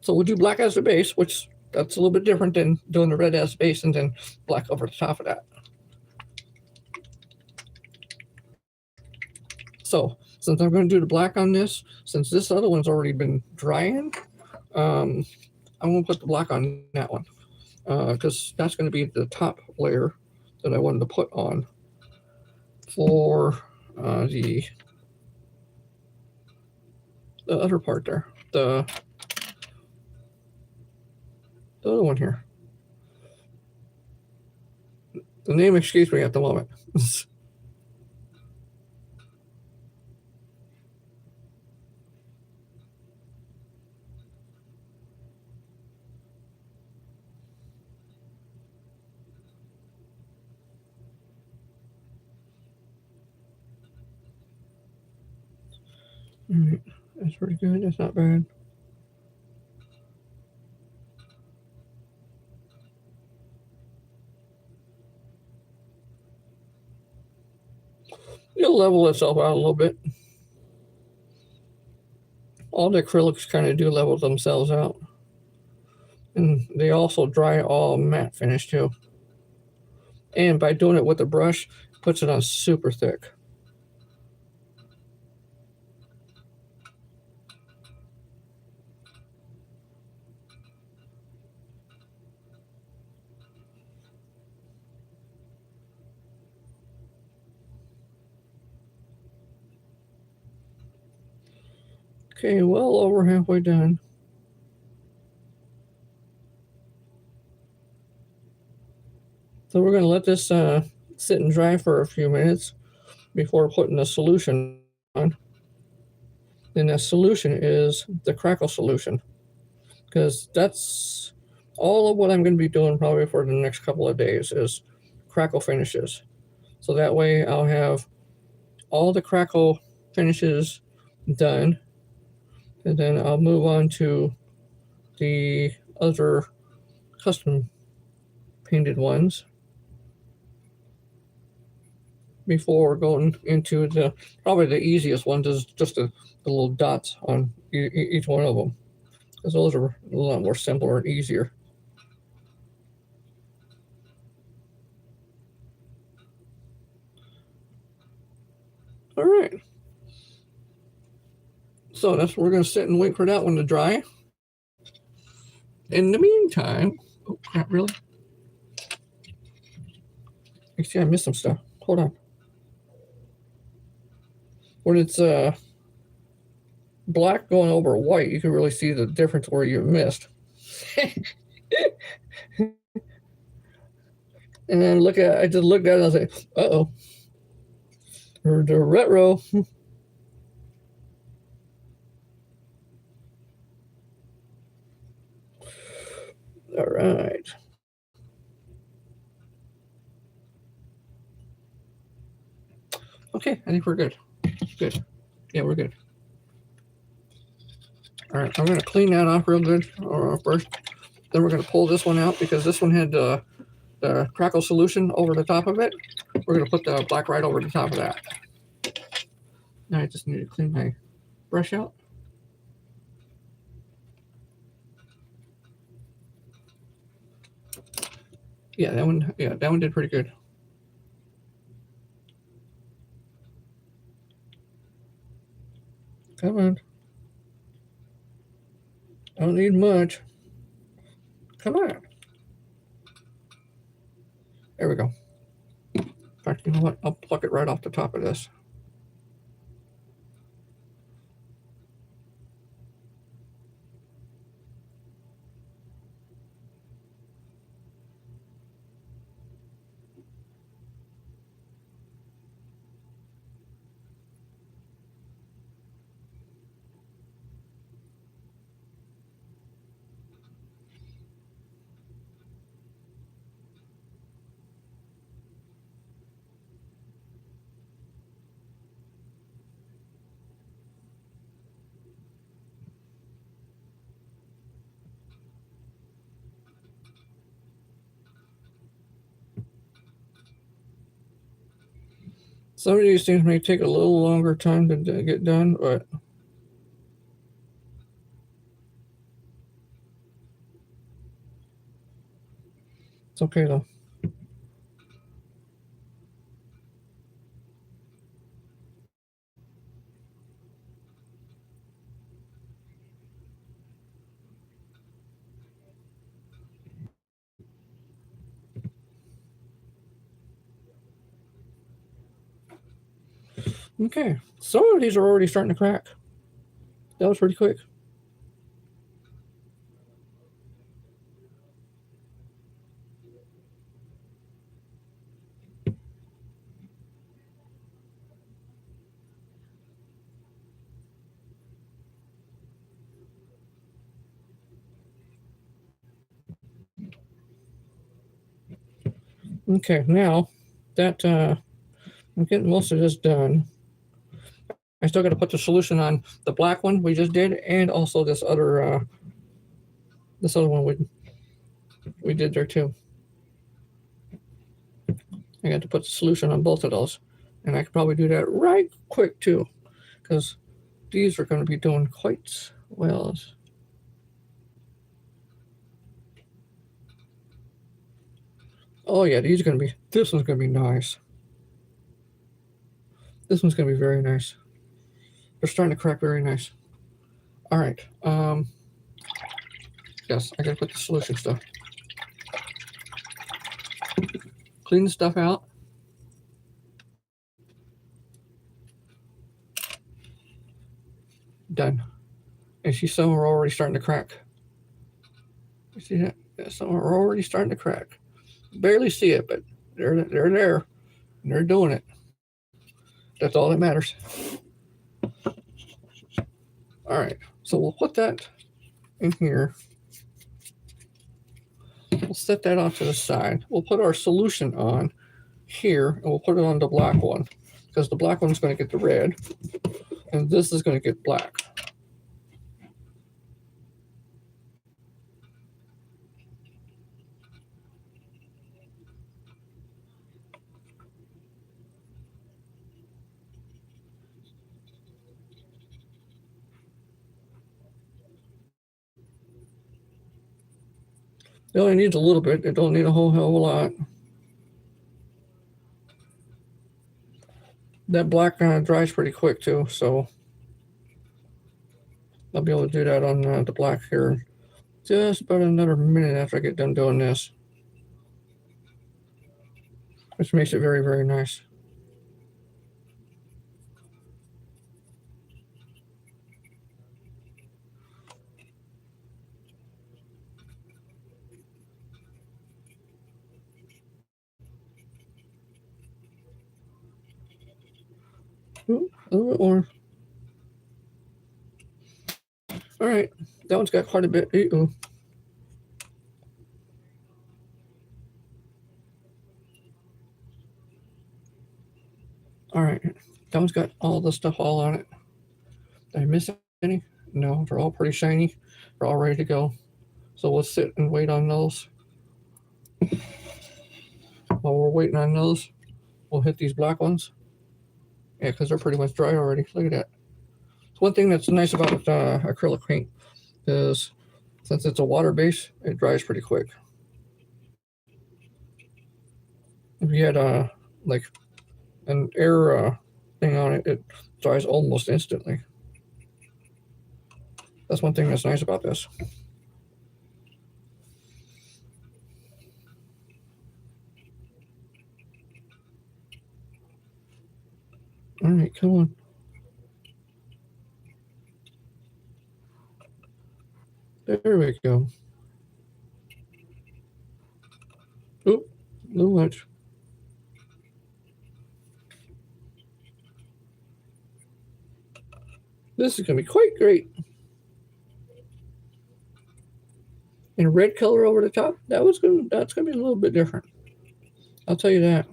So we'll do black as the base, which that's a little bit different than doing the red as the base and then black over the top of that. So since I'm going to do the black on this, since this other one's already been drying, I'm going to put the black on that one, because that's going to be the top layer that I wanted to put on for the other part there, the other one here. The name escapes me at the moment. All right, that's pretty good. That's not bad. It'll level itself out a little bit. All the acrylics kind of do level themselves out. And they also dry all matte finish too. And by doing it with the brush, puts it on super thick. Okay, well over halfway done. So we're going to let this sit and dry for a few minutes before putting the solution on. And that solution is the crackle solution, because that's all of what I'm going to be doing probably for the next couple of days is crackle finishes. So that way I'll have all the crackle finishes done, and then I'll move on to the other custom painted ones before going into the probably the easiest ones is just the little dots on each one of them, because those are a lot more simpler and easier. All right, so that's we're gonna sit and wait for that one to dry. In the meantime, oh crap, really? Actually, I missed some stuff. Hold on. When it's black going over white, you can really see the difference where you missed. And then I just looked at it and I was like, uh-oh. Or the retro. All right. Okay, I think we're good. Good. Yeah, we're good. All right, I'm going to clean that off real good first. Then we're going to pull this one out because this one had the crackle solution over the top of it. We're going to put the black right over the top of that. Now I just need to clean my brush out. Yeah, that one did pretty good. Come on. I don't need much. Come on. There we go. In fact, you know what? I'll pluck it right off the top of this. Some of these things may take a little longer time to get done, but it's okay though. Okay, some of these are already starting to crack. That was pretty quick. Okay, now that I'm getting most of this done, I still got to put the solution on the black one we just did, and also this other one we did there too. I got to put the solution on both of those, and I could probably do that right quick too, because these are going to be doing quite well. Oh yeah, this one's gonna be nice. This one's gonna be very nice. They're starting to crack very nice. All right. Yes, I gotta put the solution stuff. Clean the stuff out. Done. And see, some are already starting to crack. You see that? Yeah, some are already starting to crack. Barely see it, but they're there. And they're doing it. That's all that matters. All right. So we'll put that in here. We'll set that off to the side. We'll put our solution on here, and we'll put it on the black one, because the black one's going to get the red, and this is going to get black. It only needs a little bit. It don't need a whole hell of a lot. That black dries pretty quick too, so I'll be able to do that on the black here just about another minute after I get done doing this, which makes it very, very nice. Ooh, a little bit more. All right, that one's got quite a bit. Ooh. All right, that one's got all the stuff all on it. Did I miss any? No, they're all pretty shiny. They're all ready to go. So we'll sit and wait on those. While we're waiting on those, we'll hit these black ones. Yeah, because they're pretty much dry already. Look at that. One thing that's nice about acrylic paint is since it's a water base, it dries pretty quick. If you had like an air thing on it, it dries almost instantly. That's one thing that's nice about this. All right, come on. There we go. Oop, a little much. This is gonna be quite great. And red color over the top, that's gonna be a little bit different. I'll tell you that.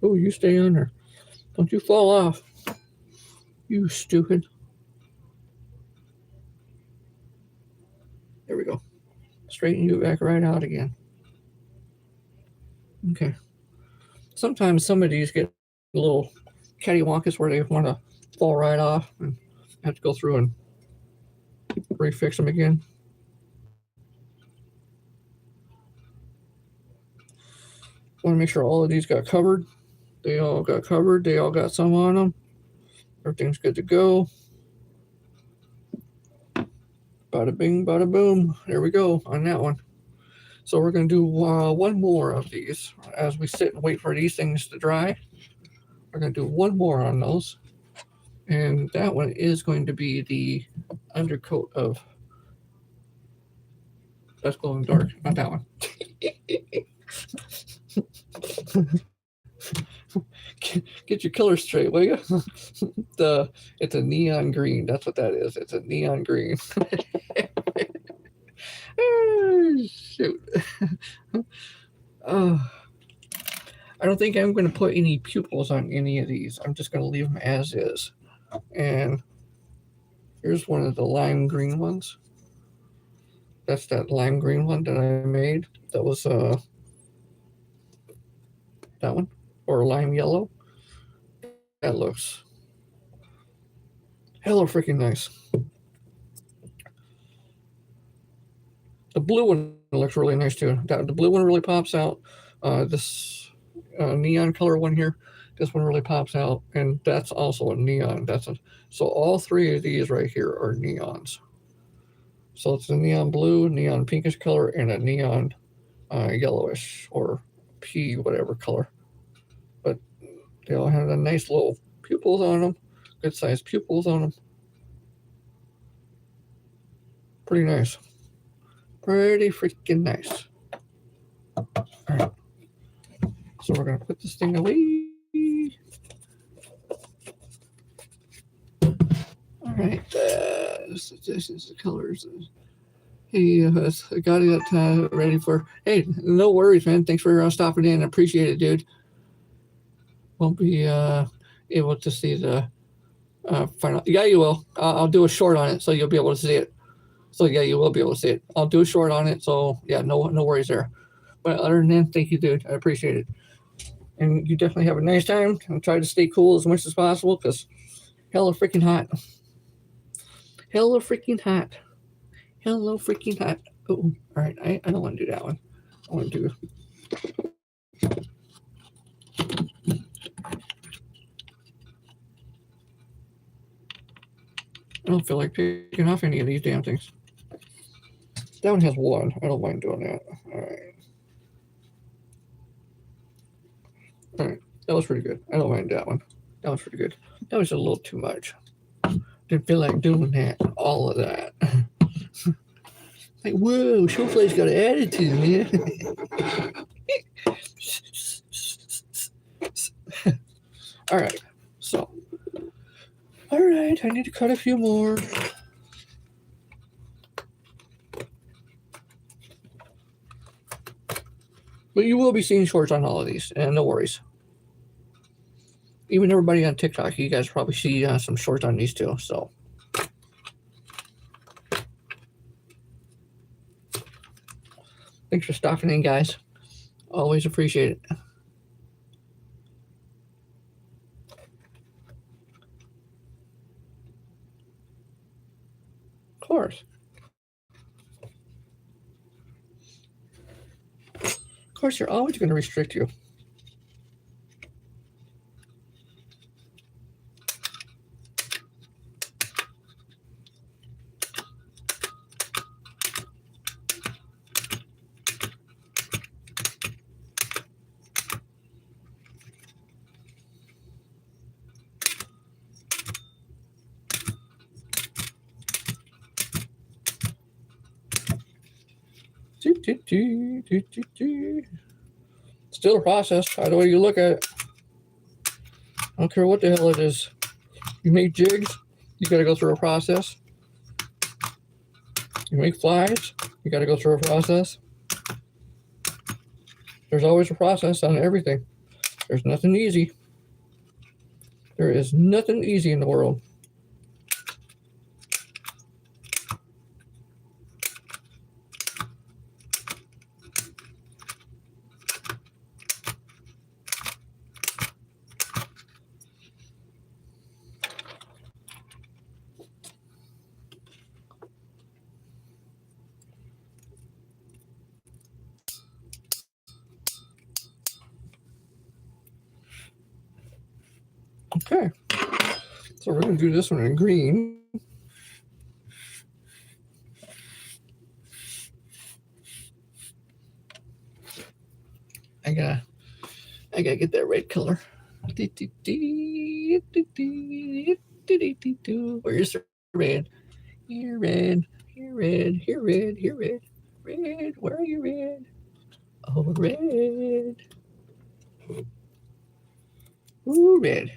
Oh, you stay on there. Don't you fall off. You stupid. There we go. Straighten you back right out again. Okay. Sometimes some of these get a little cattywampus where they want to fall right off and have to go through and refix them again. Want to make sure all of these got covered. They all got covered. They all got some on them. Everything's good to go. Bada bing, bada boom. There we go on that one. So we're going to do one more of these as we sit and wait for these things to dry. We're going to do one more on those. And that one is going to be the undercoat of... That's glowing dark, not that one. Get your color straight, will you? It's a neon green. That's what that is. It's a neon green. Oh, shoot. I don't think I'm going to put any pupils on any of these. I'm just going to leave them as is. And here's one of the lime green ones. That's that lime green one that I made. That was that one. or lime yellow. That looks hella freaking nice. The blue one looks really nice too. The blue one really pops out. This neon color one here, this one really pops out, and that's also a neon. So all three of these right here are neons. So it's a neon blue, neon pinkish color, and a neon yellowish or pea whatever color. But they all have the nice little pupils on them, good sized pupils on them. Pretty nice. Pretty freaking nice. All right. So we're going to put this thing away. All right. This is the colors. Hey, I got it ready for. Hey, no worries, man. Thanks for stopping in. I appreciate it, dude. Won't be able to see the final. Yeah, you will. I'll do a short on it, so you'll be able to see it. So yeah, you will be able to see it. I'll do a short on it. So yeah, no worries there. But other than that, thank you, dude. I appreciate it. And you definitely have a nice time. And try to stay cool as much as possible because hella freaking hot. Hella freaking hot. Hello freaking hot. Oh, all right. I don't want to do that one. I want to do. I don't feel like picking off any of these damn things. That one has one. I don't mind doing that. All right. All right. That was pretty good. I don't mind that one. That was pretty good. That was a little too much. Didn't feel like doing that. All of that. Like, whoa, Showfly's got an attitude, man. All right. So. All right. I need to cut a few more. But you will be seeing shorts on all of these, and no worries. Even everybody on TikTok, you guys probably see some shorts on these too. So, thanks for stopping in, guys. Always appreciate it. Of course. Of course, they're always going to restrict you. Still a process, either way you look at it. I don't care what the hell it is. You make jigs, you got to go through a process. You make flies, you got to go through a process. There's always a process on everything. There's nothing easy. There is nothing easy in the world. Okay, so we're going to do this one in green. I gotta get that red color. Where's the red? Here red, here red, here red, here red. Red, where are you, red? Oh, red. Ooh, red.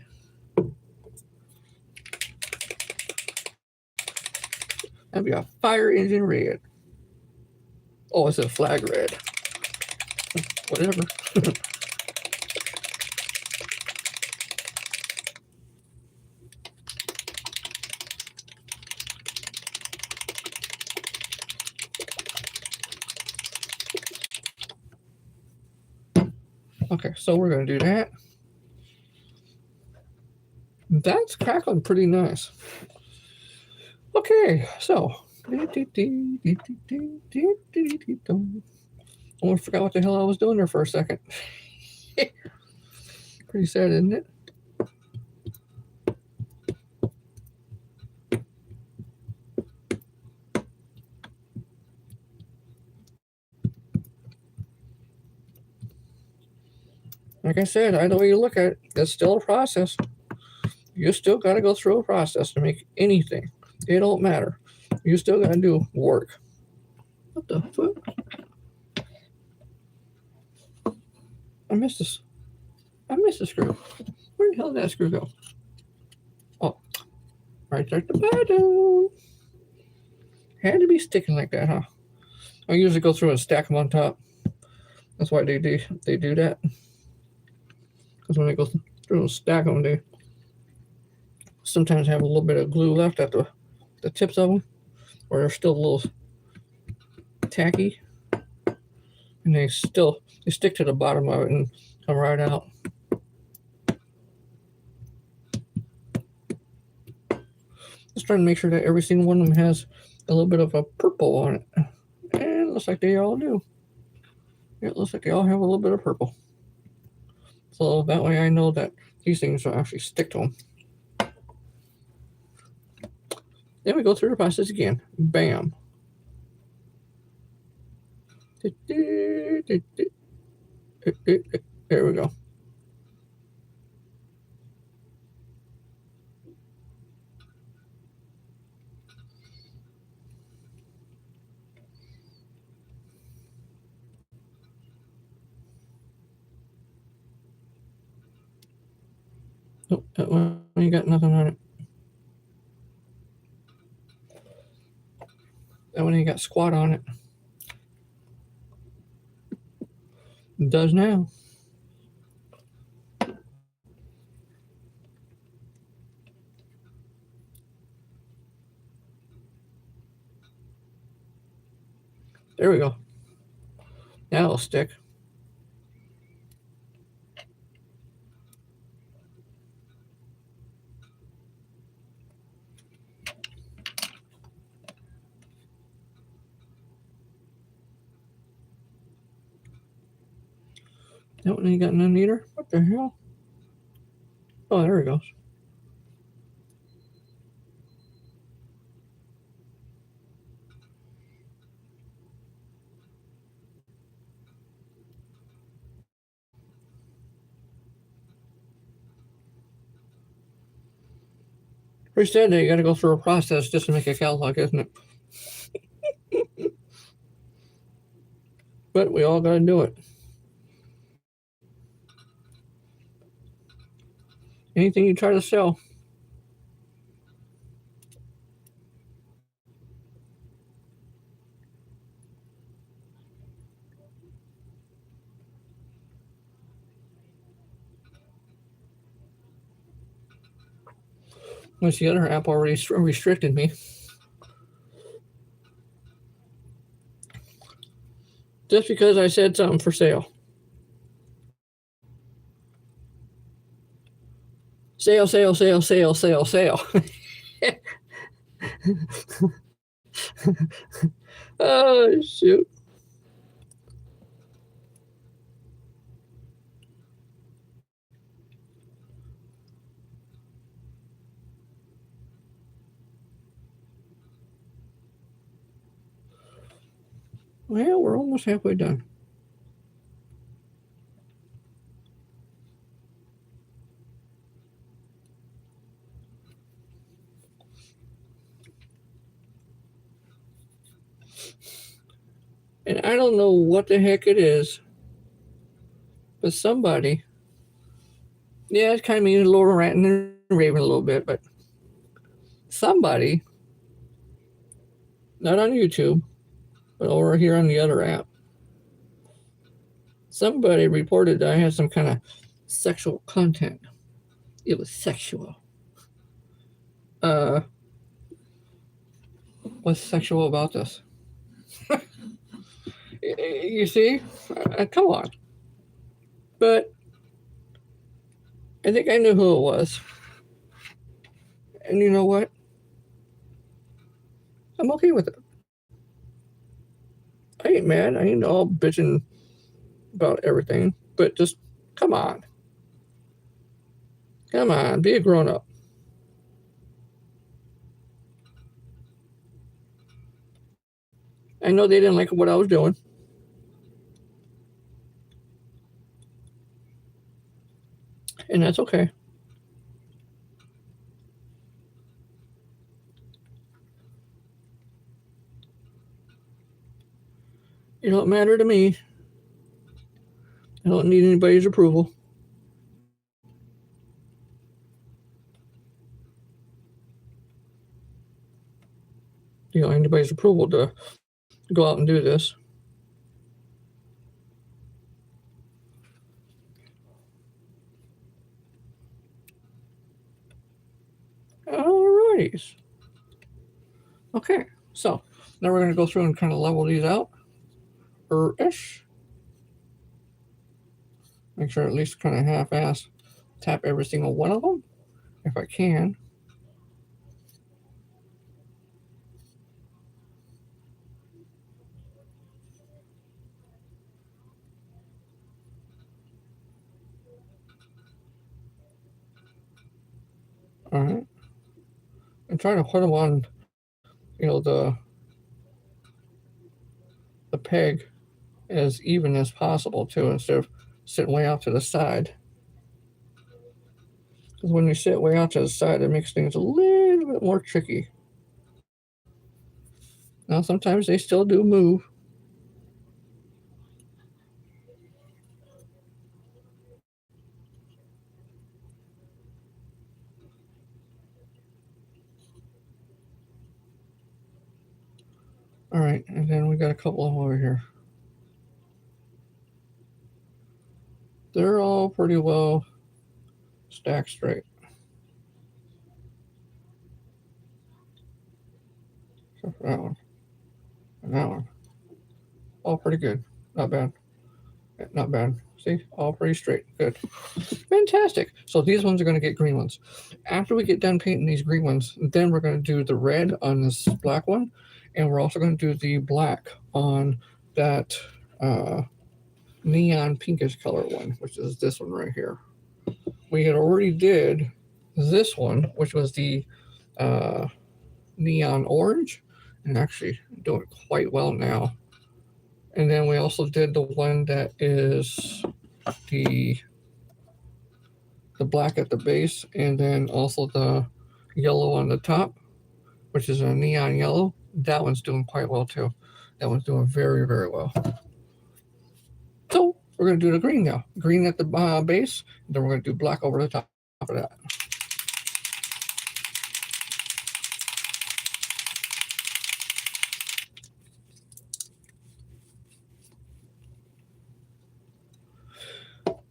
That'd be a fire engine red. Oh, it's a flag red. Whatever. Okay, so we're going to do that. That's crackling pretty nice. Okay, so. Almost forgot what the hell I was doing there for a second. Pretty sad, isn't it? Like I said, either way you look at it, it's still a process. You still got to go through a process to make anything. It don't matter. You still got to do work. What the fuck? I missed this. I missed the screw. Where the hell did that screw go? Oh, right there at the bottom. Had to be sticking like that, huh? I usually go through and stack them on top. That's why they do that. Because when they go through and stack them, they sometimes have a little bit of glue left at the tips of them, or they're still a little tacky, and they stick to the bottom of it and come right out. Just trying to make sure that every single one of them has a little bit of a purple on it, and it looks like they all do. It looks like they all have a little bit of purple. So that way I know that these things will actually stick to them. Then we go through the process again. Bam. There we go. Nope, that one ain't got nothing on it. That one ain't got squat on it. It does now. There we go. Now it'll stick. That one ain't got none either. What the hell? Oh, there it goes. Pretty sad that you got to go through a process just to make a catalog, isn't it? But we all got to do it. Anything you try to sell. Which the other app already restricted me. Just because I said something for sale. Sale, sale, sale, sale, sale, sale. Oh, shoot. Well, we're almost halfway done. And I don't know what the heck it is, but somebody, yeah, it's kind of me, a little ranting and raving a little bit, but somebody, not on YouTube, but over here on the other app, somebody reported that I had some kind of sexual content. It was sexual. What's sexual about this? You see? Come on. But I think I knew who it was. And you know what? I'm okay with it. I ain't mad. I ain't all bitching about everything. But just come on. Come on. Be a grown up. I know they didn't like what I was doing. And that's okay. It don't matter to me. I don't need anybody's approval. Anybody's approval to go out and do this. Alrighties. Okay, so now we're going to go through and kind of level these out. Ish. Make sure at least kind of half-ass tap every single one of them if I can. All right, and try to put them on, the peg as even as possible too, instead of sitting way out to the side. Because when you sit way out to the side, it makes things a little bit more tricky. Now sometimes they still do move. All right, and then we got a couple of them over here. They're all pretty well stacked straight. Except for that one. And that one. All pretty good. Not bad. Not bad. See, all pretty straight. Good. Fantastic. So these ones are going to get green ones. After we get done painting these green ones, then we're going to do the red on this black one. And we're also going to do the black on that neon pinkish color one, which is this one right here. We had already did this one, which was the uh, neon orange, and actually doing quite well now. And then we also did the one that is the black at the base, and then also the yellow on the top, which is a neon yellow. That one's doing quite well too. That one's doing very, very well. So we're going to do the green now. Green at the base, then we're going to do black over the top of that.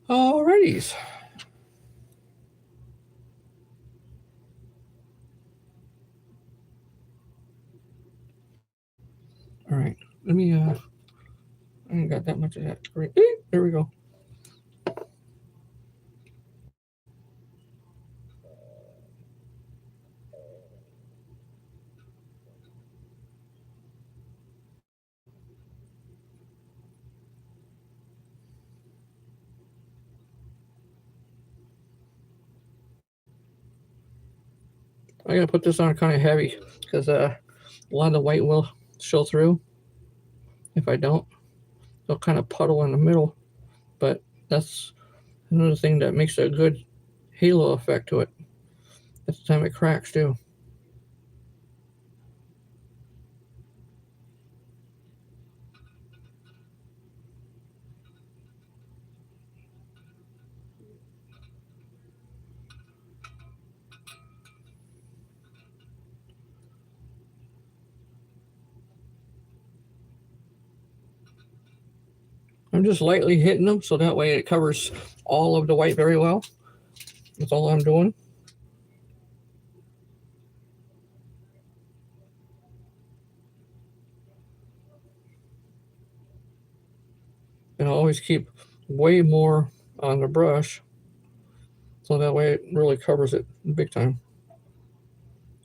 Alrighties. All right. Let me I ain't got that much of that. Great. There we go. I gotta put this on kind of heavy because a lot of the white will show through. If I don't, they'll kind of puddle in the middle. But that's another thing that makes a good halo effect to it. At the time it cracks too. I'm just lightly hitting them so that way it covers all of the white very well. That's all I'm doing. And I always keep way more on the brush so that way it really covers it big time.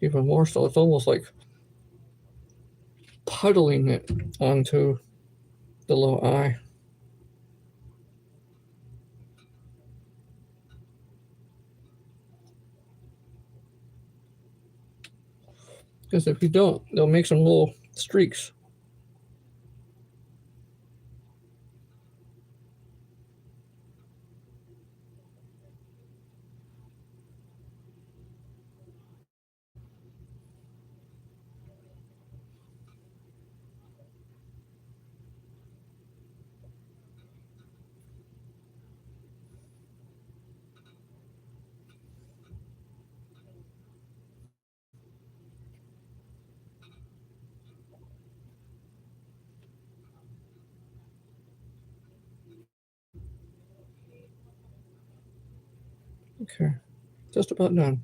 even more so. It's almost like puddling it onto the little eye. Because if you don't, they'll make some little streaks. Okay, just about done.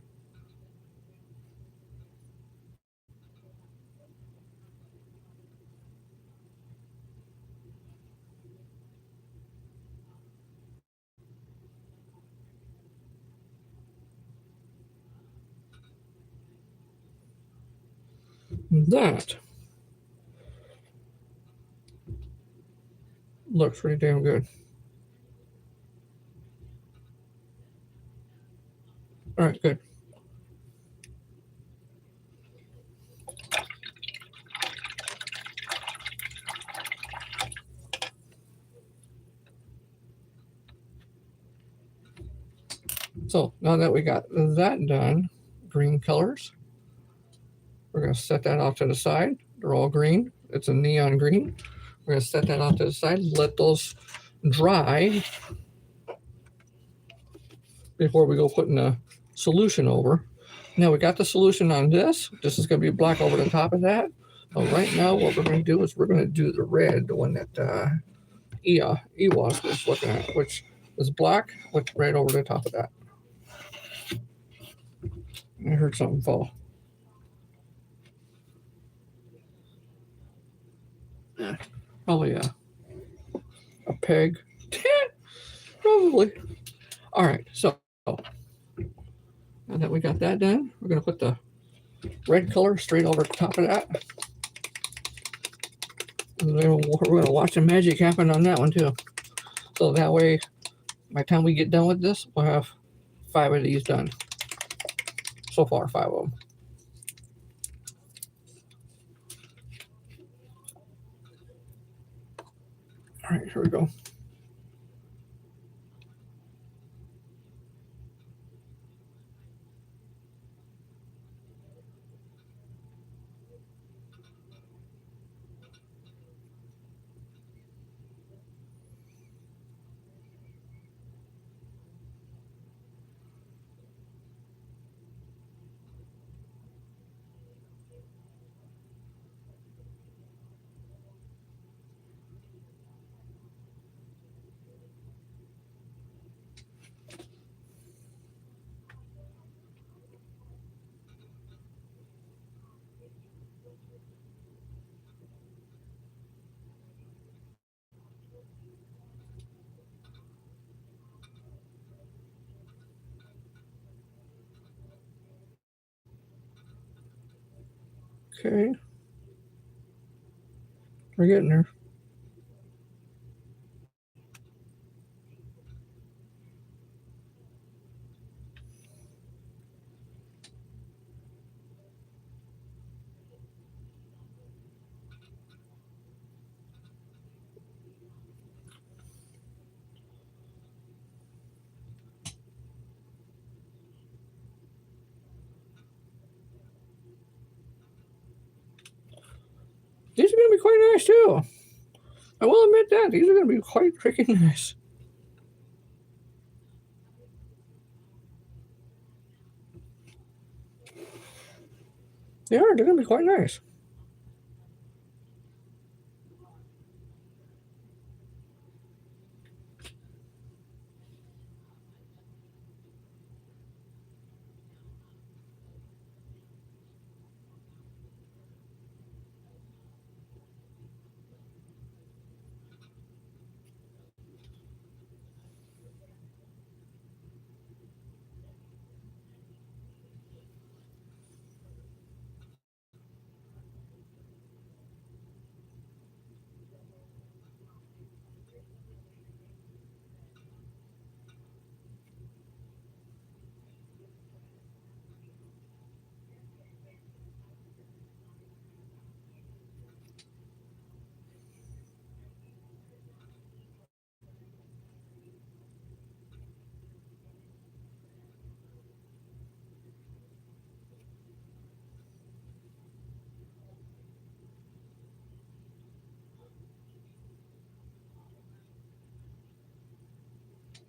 That looks pretty damn good. All right, good. So now that we got that done, green colors, we're going to set that off to the side. They're all green. It's a neon green. We're going to set that off to the side, let those dry before we go putting a solution over. Now we got the solution on this. This is going to be black over the top of that. But right now, what we're going to do is we're going to do the red, the one that Ewas was looking at, which is black with red over the top of that. I heard something fall. Yeah, probably a peg. Probably. All right, so now that we got that done, we're going to put the red color straight over the top of that. And then we're going to watch the magic happen on that one too. So that way, by the time we get done with this, we'll have 5 of these done. So far, 5 of them. All right, here we go. Okay. We're getting there. These are going to be quite nice too. I will admit that. These are going to be quite freaking nice. They are. They're going to be quite nice.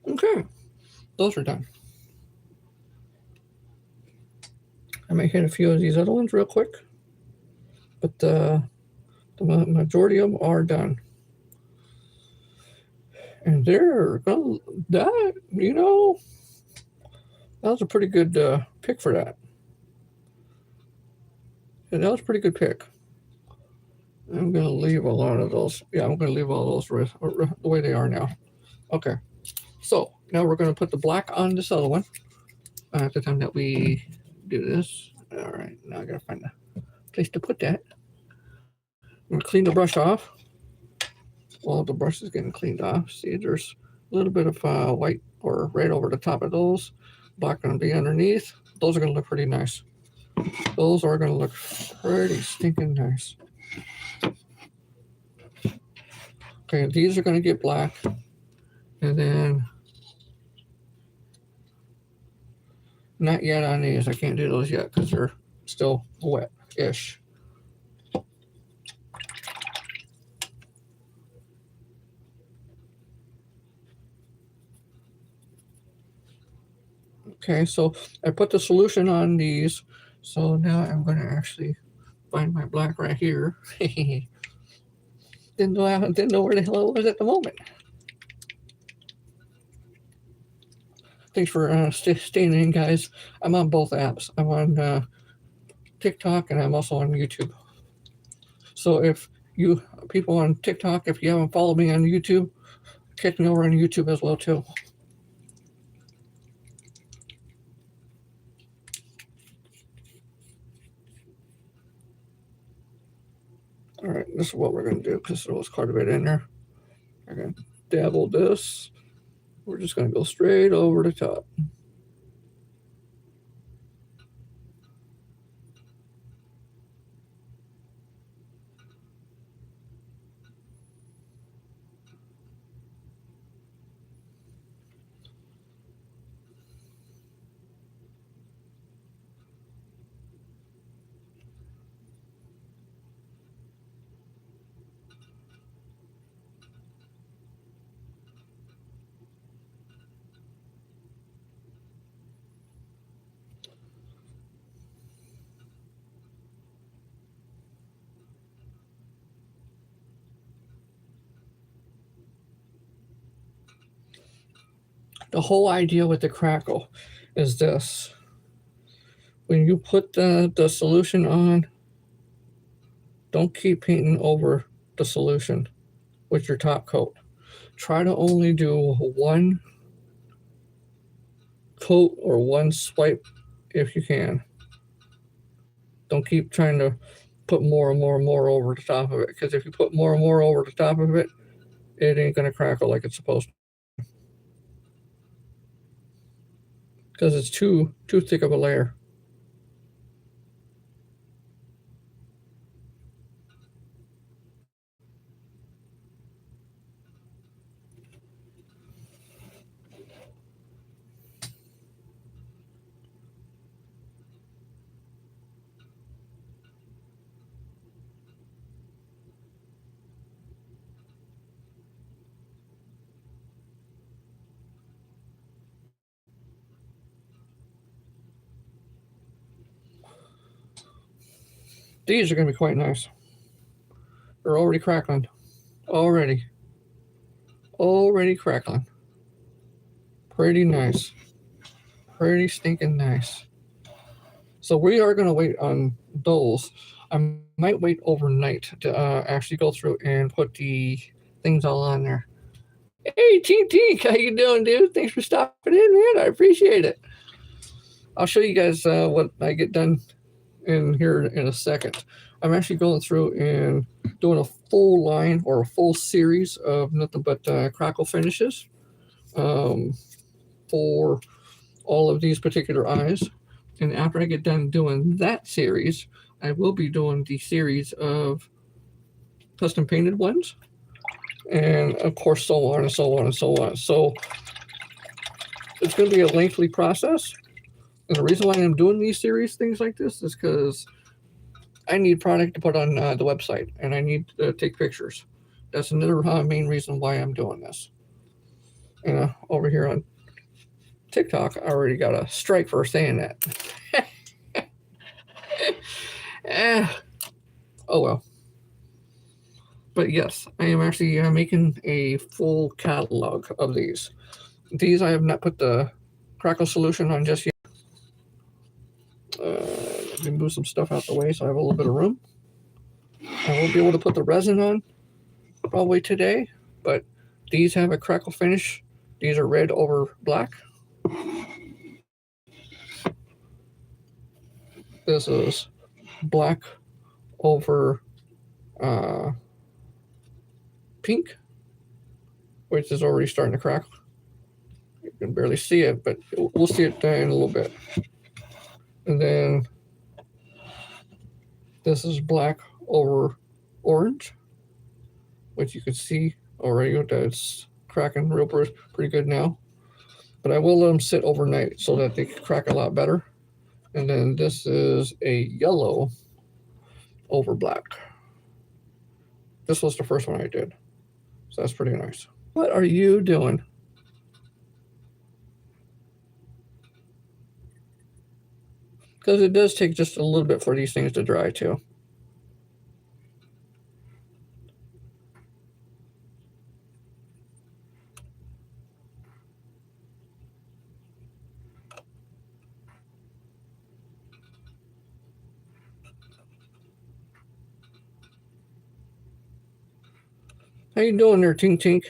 Okay, those are done. I might hit a few of these other ones real quick, but the majority of them are done. And they're gonna, that, you know, that was a pretty good pick for that. And that was a pretty good pick. I'm gonna leave a lot of those. Yeah, I'm gonna leave all those the way they are now. Okay. So now we're gonna put the black on this other one. At the time that we do this. All right. Now I gotta find a place to put that. I'm gonna clean the brush off. While the brush is getting cleaned off, see there's a little bit of white or red over the top of those. Black gonna be underneath. Those are gonna look pretty nice. Those are gonna look pretty stinking nice. Okay, these are gonna get black, and then not yet on these. I can't do those yet because they're still wet-ish. Okay, so I put the solution on these. So now I'm going to actually find my black right here. didn't know where the hell it was at the moment. Thanks for staying in, guys. I'm on both apps. I'm on TikTok and I'm also on YouTube. So if you people on TikTok, if you haven't followed me on YouTube, catch me over on YouTube as well too. All right, this is what we're going to do because there was quite a bit in there. I'm going to dabble this. We're just going to go straight over the top. The whole idea with the crackle is this. When you put the solution on, don't keep painting over the solution with your top coat. Try to only do one coat or one swipe if you can. Don't keep trying to put more and more and more over the top of it, because if you put more and more over the top of it, it ain't gonna crackle like it's supposed to. Because it's too thick of a layer. These are gonna be quite nice. They're already crackling. Already crackling. Pretty nice. Pretty stinking nice. So we are going to wait on those. I might wait overnight to actually go through and put the things all on there. Hey, Tink, how you doing, dude? Thanks for stopping in, man. I appreciate it. I'll show you guys what I get done in here in a second. I'm actually going through and doing a full line or a full series of nothing but crackle finishes for all of these particular eyes. And after I get done doing that series, I will be doing the series of custom painted ones. And of course, so on and so on and so on. So it's going to be a lengthy process. And the reason why I'm doing these series, things like this, is because I need product to put on the website and I need to take pictures. That's another main reason why I'm doing this. And over here on TikTok, I already got a strike for saying that. eh, oh well. But yes, I am actually making a full catalog of these. These I have not put the crackle solution on just yet. Let me move some stuff out the way so I have a little bit of room. I won't be able to put the resin on probably today, but these have a crackle finish. These are red over black. This is black over pink, which is already starting to crackle. You can barely see it, but we'll see it in a little bit. And then this is black over orange, which you can see already that it's cracking real pretty good now. But I will let them sit overnight so that they can crack a lot better. And then this is a yellow over black. This was the first one I did. So that's pretty nice. What are you doing? Because it does take just a little bit for these things to dry too. How you doing there, Tink Tink?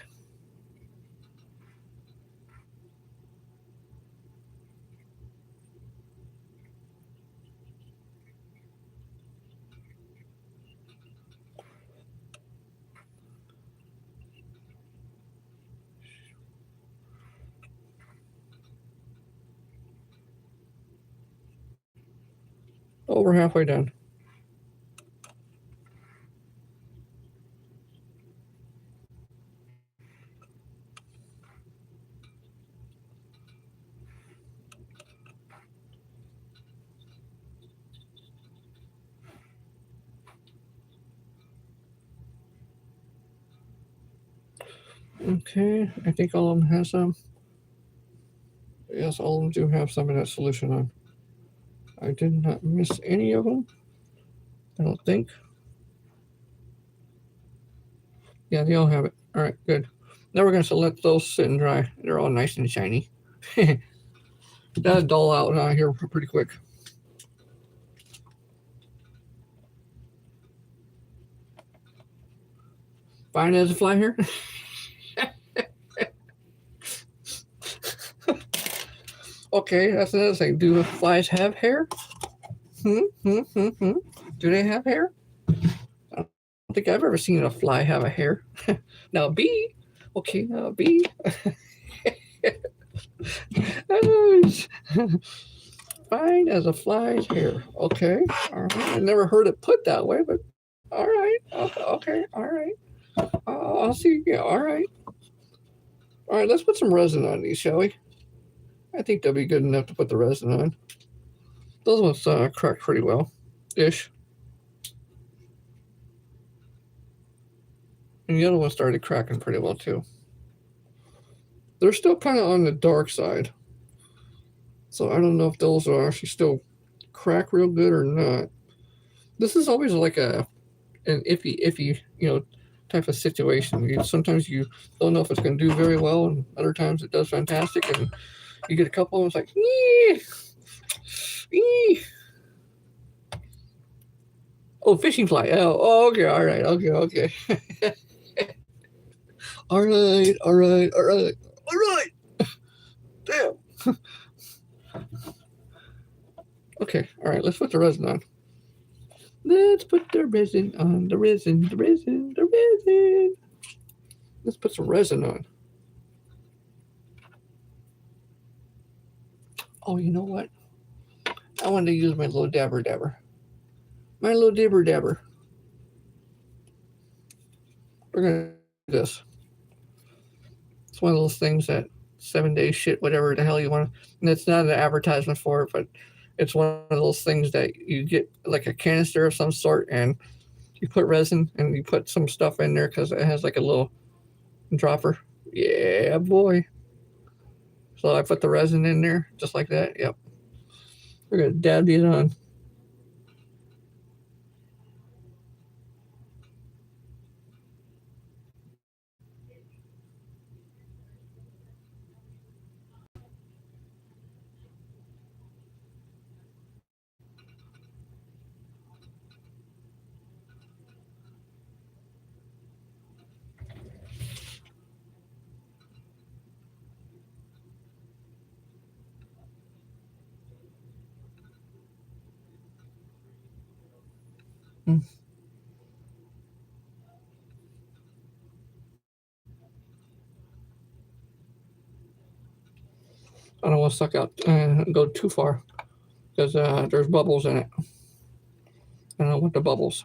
Oh, we're halfway done. Okay, I think all of them have some. Yes, all of them do have some of that solution on. I did not miss any of them. I don't think. Yeah, they all have it. All right, good. Now we're going to let those sit and dry. They're all nice and shiny. That'll dull out here pretty quick. Fine as a fly here. Okay, that's another thing. Do flies have hair? Do they have hair? I don't think I've ever seen a fly have a hair. Now, bee. Okay, now bee. Fine as a fly's hair. Okay, all right. I never heard it put that way, but all right. Okay, all right. I'll see. Yeah, all right. All right, let's put some resin on these, shall we? I think they'll be good enough to put the resin on. Those ones cracked pretty well-ish. And the other one started cracking pretty well, too. They're still kind of on the dark side. So I don't know if those are actually still crack real good or not. This is always like an iffy, type of situation. Sometimes you don't know if it's going to do very well, and other times it does fantastic, and you get a couple of them, it's like, oh, fishing fly. Oh, okay, all right, okay. all right. Damn. Okay, all right, let's put the resin on. Let's put the resin on. The resin. Let's put some resin on. Oh, you know what? I wanted to use my little dabber. My little dabber. We're going to do this. It's one of those things that 7 days shit, whatever the hell you want. And it's not an advertisement for it, but it's one of those things that you get like a canister of some sort, and you put resin and you put some stuff in there because it has like a little dropper. Yeah, boy. So I put the resin in there just like that. Yep. We're gonna dab these on. Mm. I don't want to suck out and go too far because there's bubbles in it. I don't want the bubbles.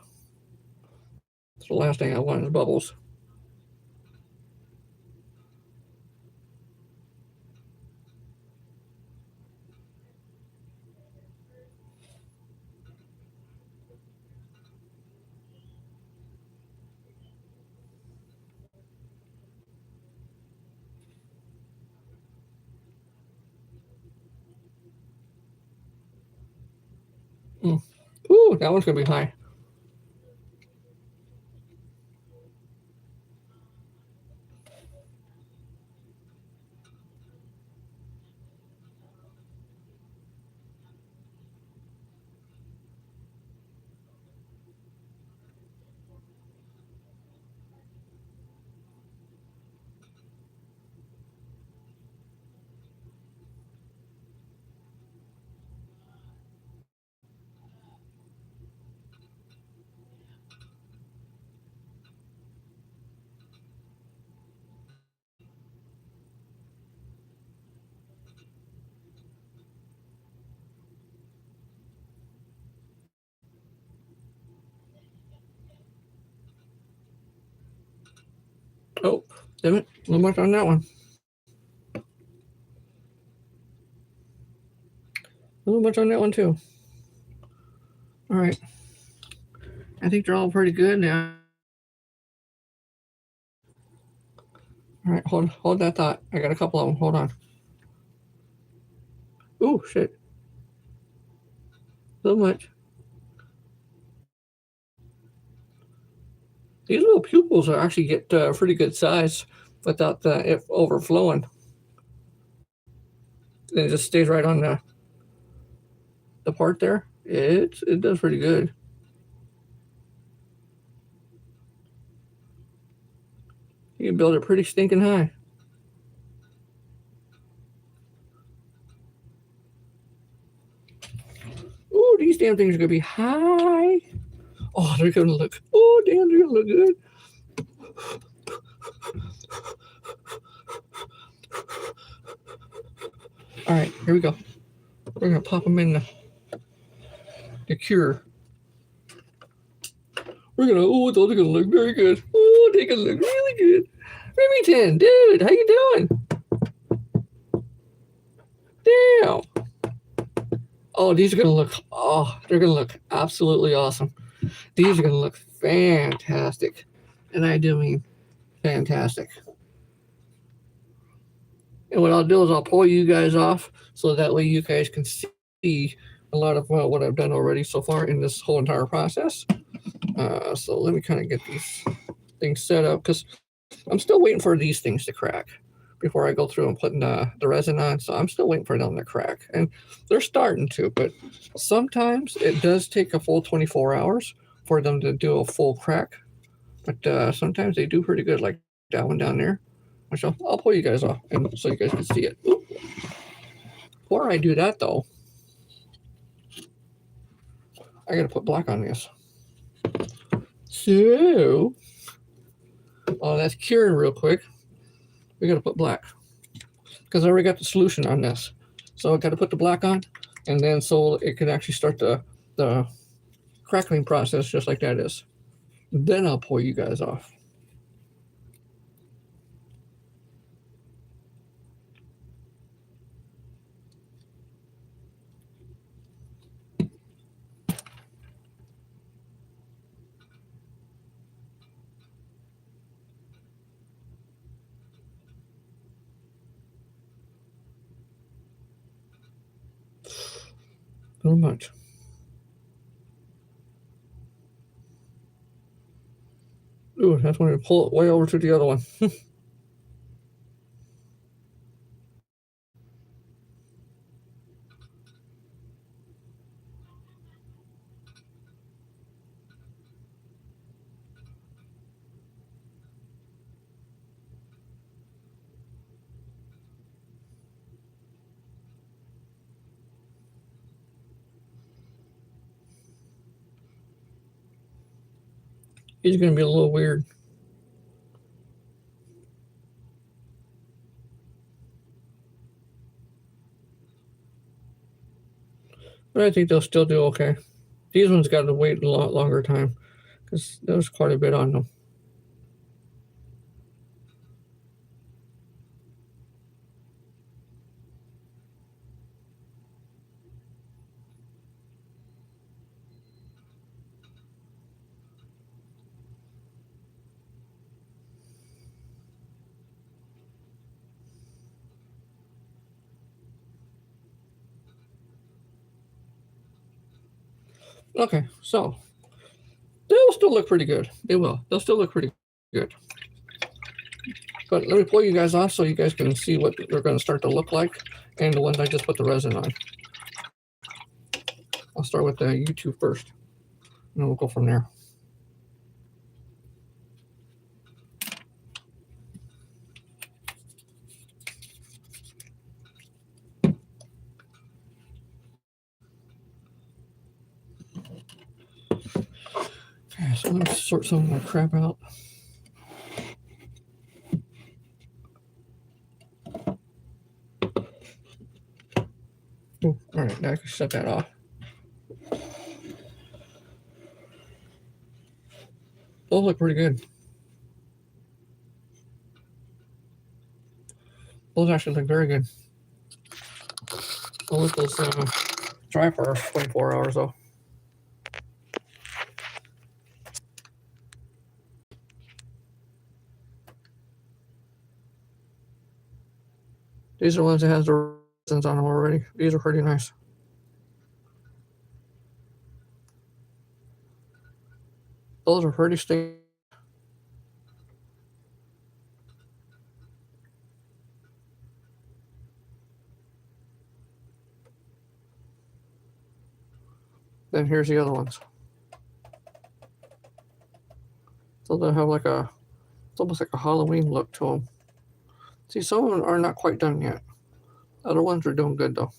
It's the last thing I want is bubbles. Mm. Ooh, that one's gonna be high. Oh, damn it! A little much on that one. A little much on that one too. All right. I think they're all pretty good now. All right, hold that thought. I got a couple of them. Hold on. Ooh, shit. So much. These little pupils are actually get pretty good size without it overflowing. And it just stays right on the part there. It does pretty good. You can build it pretty stinking high. Ooh, these damn things are gonna be high. Oh, they're gonna look. Oh, damn, they're gonna look good. All right, here we go. We're gonna pop them in the cure. We're gonna. Oh, those are gonna look very good. Oh, they gonna look really good. Remington, dude, how you doing? Damn. Oh, these are gonna look. Oh, they're gonna look absolutely awesome. These are gonna look fantastic, and I do mean fantastic. And what I'll do is I'll pull you guys off so that way you guys can see a lot of what I've done already so far in this whole entire process. So let me kind of get these things set up because I'm still waiting for these things to crack before I go through and putting the resin on. So I'm still waiting for them to crack, and they're starting to. But sometimes it does take a full 24 hours for them to do a full crack. But sometimes they do pretty good, like that one down there. Which I'll pull you guys off, and so you guys can see it. Ooh. Before I do that, though, I gotta put black on this. So, oh, that's curing real quick. We gotta put black because I already got the solution on this. So I gotta put the black on, and then so it can actually start the crackling process just like that is. Then I'll pull you guys off. Too much. Ooh, that's when you pull it way over to the other one. He's gonna be a little weird. But I think they'll still do okay. These ones got to wait a lot longer time because there's quite a bit on them. Okay, so they'll still look pretty good. They will. They'll still look pretty good. But let me pull you guys off so you guys can see what they're going to start to look like, and the ones I just put the resin on. I'll start with the YouTube first, and we'll go from there. Okay, so let me sort some of my crap out. Ooh, all right, now I can shut that off. Those look pretty good. Those actually look very good. I'll let those dry for 24 hours though. These are ones that has the resins on them already. These are pretty nice. Those are pretty sticky. Then here's the other ones. So they have like it's almost like a Halloween look to them. See, some of them are not quite done yet. Other ones are doing good though.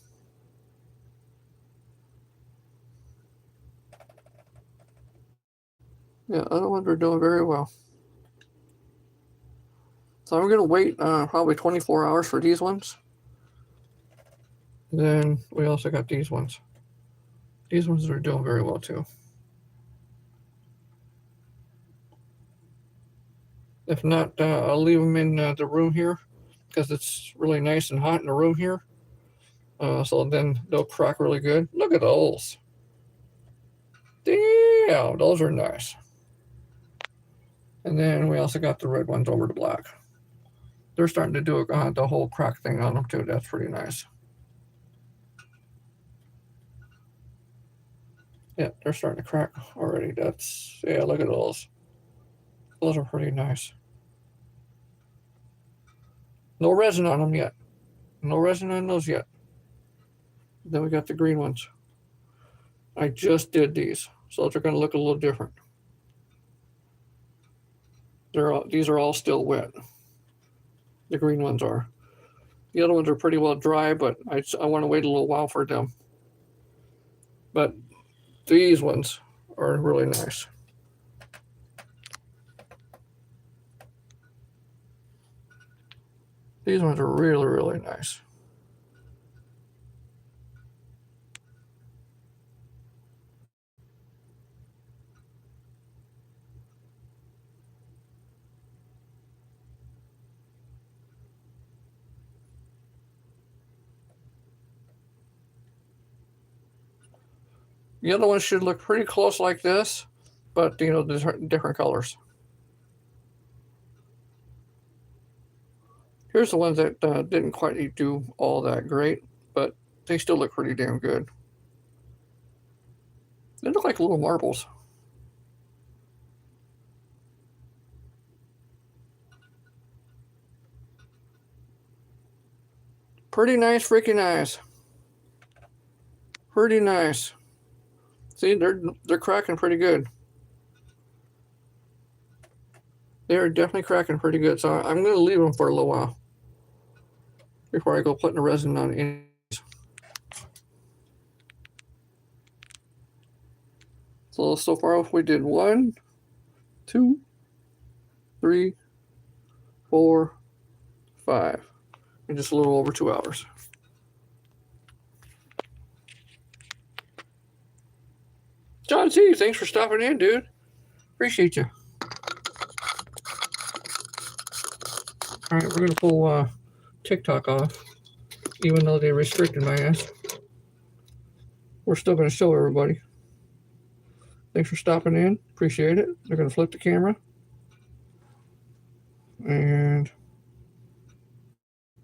Yeah, other ones are doing very well. So I'm gonna wait probably 24 hours for these ones. Then we also got these ones. These ones are doing very well too. If not, I'll leave them in the room here because it's really nice and hot in the room here. So then they'll crack really good. Look at those. Damn, those are nice. And then we also got the red ones over to black. They're starting to do the whole crack thing on them too. That's pretty nice. Yeah, they're starting to crack already. Yeah, look at those. Those are pretty nice. No resin on them yet. No resin on those yet. Then we got the green ones. I just did these, so they're going to look a little different. These are all still wet. The green ones are. The other ones are pretty well dry, but I want to wait a little while for them. But these ones are really nice. These ones are really, really nice. The other ones should look pretty close like this, but there's different colors. Here's the ones that didn't quite do all that great, but they still look pretty damn good. They look like little marbles. Pretty nice freaking eyes. Pretty nice. See, they're cracking pretty good. They're definitely cracking pretty good. So I'm going to leave them for a little while before I go putting the resin on any. So far we did 1, 2, 3, 4, 5 in just a little over 2 hours. John C, thanks for stopping in, dude. Appreciate you. All right, we're gonna pull TikTok off, even though they restricted my ass. We're still gonna show everybody. Thanks for stopping in. Appreciate it. They're gonna flip the camera, and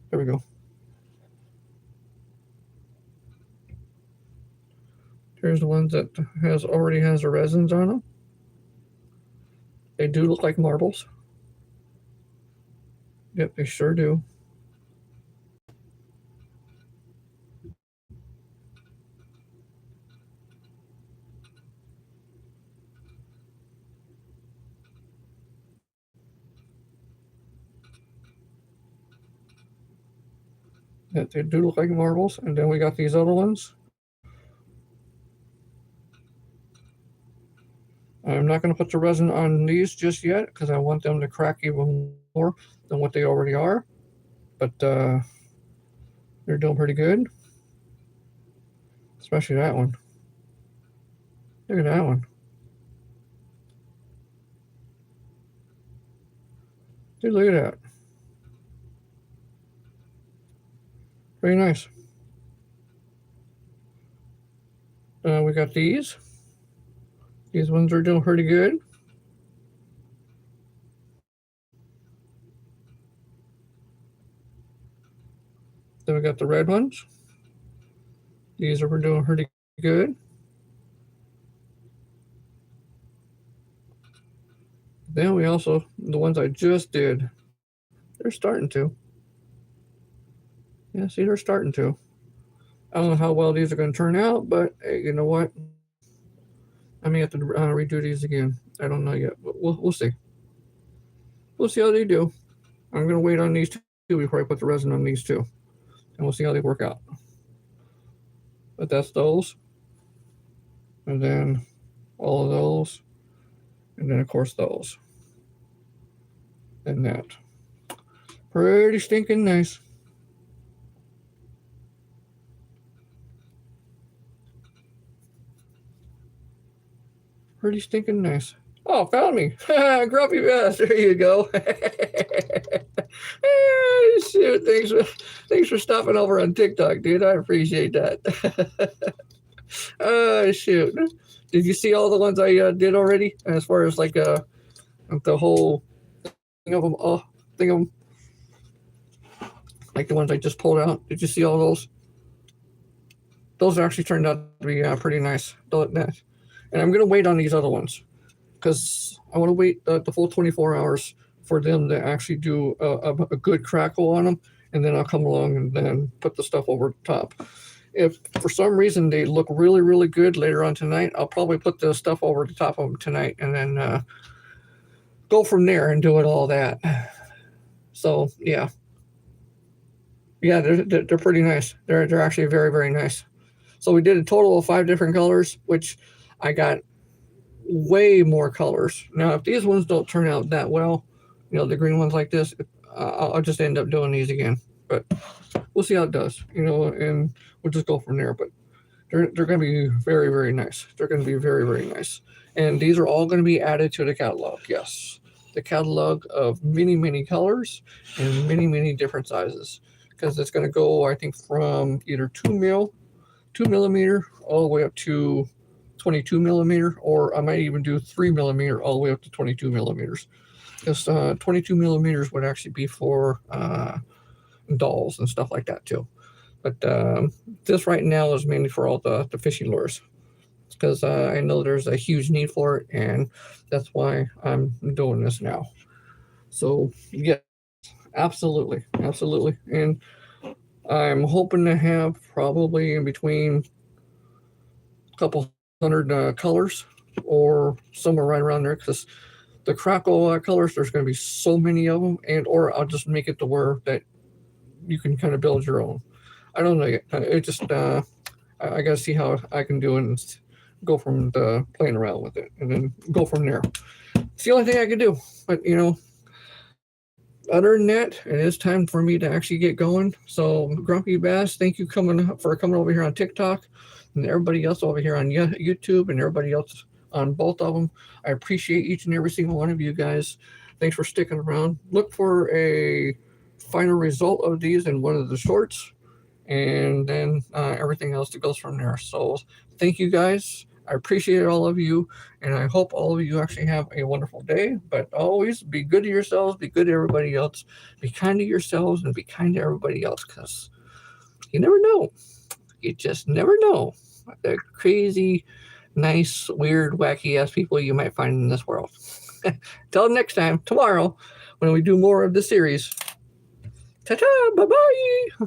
there we go. Here's the ones that already has the resins on them. They do look like marbles. Yep, they sure do. Yep, they do look like marbles. And then we got these other ones. I'm not going to put the resin on these just yet because I want them to crack even more than what they already are. But they're doing pretty good. Especially that one. Look at that one. Dude, look at that. Very nice. We got these. These ones are doing pretty good. Then we got the red ones. These are doing pretty good. Then we also, the ones I just did, they're starting to. Yeah, see, they're starting to. I don't know how well these are going to turn out, but hey, you know what? I may have to redo these again. I don't know yet, but we'll see. We'll see how they do. I'm going to wait on these two before I put the resin on these two. And we'll see how they work out. But that's those. And then all of those. And then, of course, those. And that. Pretty stinking nice. Pretty stinking nice. Oh, found me. Grumpy Bass. There you go. Shoot, thanks for stopping over on TikTok, dude. I appreciate that. Shoot. Did you see all the ones I did already? As far as like the whole thing of them, like the ones I just pulled out. Did you see all those? Those actually turned out to be pretty nice. And I'm gonna wait on these other ones because I want to wait the full 24 hours for them to actually do a good crackle on them, and then I'll come along and then put the stuff over the top. If for some reason they look really, really good later on tonight, I'll probably put the stuff over the top of them tonight and then go from there and do it all that. So, yeah. Yeah, they're pretty nice. They're actually very, very nice. So we did a total of 5 different colors, which I got way more colors. Now, if these ones don't turn out that well, the green ones like this, I'll just end up doing these again. But we'll see how it does, and we'll just go from there. But they're going to be very, very nice. They're going to be very, very nice. And these are all going to be added to the catalog. Yes, the catalog of many, many colors and many, many different sizes. Because it's going to go, I think, from either 2 millimeter, all the way up to 22 millimeter, or I might even do 3 millimeter all the way up to 22 millimeters. Because 22 millimeters would actually be for dolls and stuff like that too. But this right now is mainly for all the fishing lures. because I know there's a huge need for it, and that's why I'm doing this now. So yeah, absolutely, absolutely, and I'm hoping to have probably in between a couple hundred colors or somewhere right around there because the crackle colors there's going to be so many of them, and or I'll just make it to where that you can kind of build your own. I don't know yet. It just I got to see how I can do it and go from the playing around with it, and then go from there. It's the only thing I can do. But other than that, it is time for me to actually get going. So Grumpy Bass, thank you for coming over here on TikTok, and everybody else over here on YouTube, and everybody else on both of them. I appreciate each and every single one of you guys. Thanks for sticking around. Look for a final result of these in one of the shorts, and then everything else that goes from there. So thank you guys. I appreciate all of you, and I hope all of you actually have a wonderful day. But always be good to yourselves, be good to everybody else, be kind to yourselves, and be kind to everybody else, because you never know. You just never know the crazy, nice, weird, wacky ass people you might find in this world. Till next time, tomorrow, when we do more of the series. Ta ta, bye bye.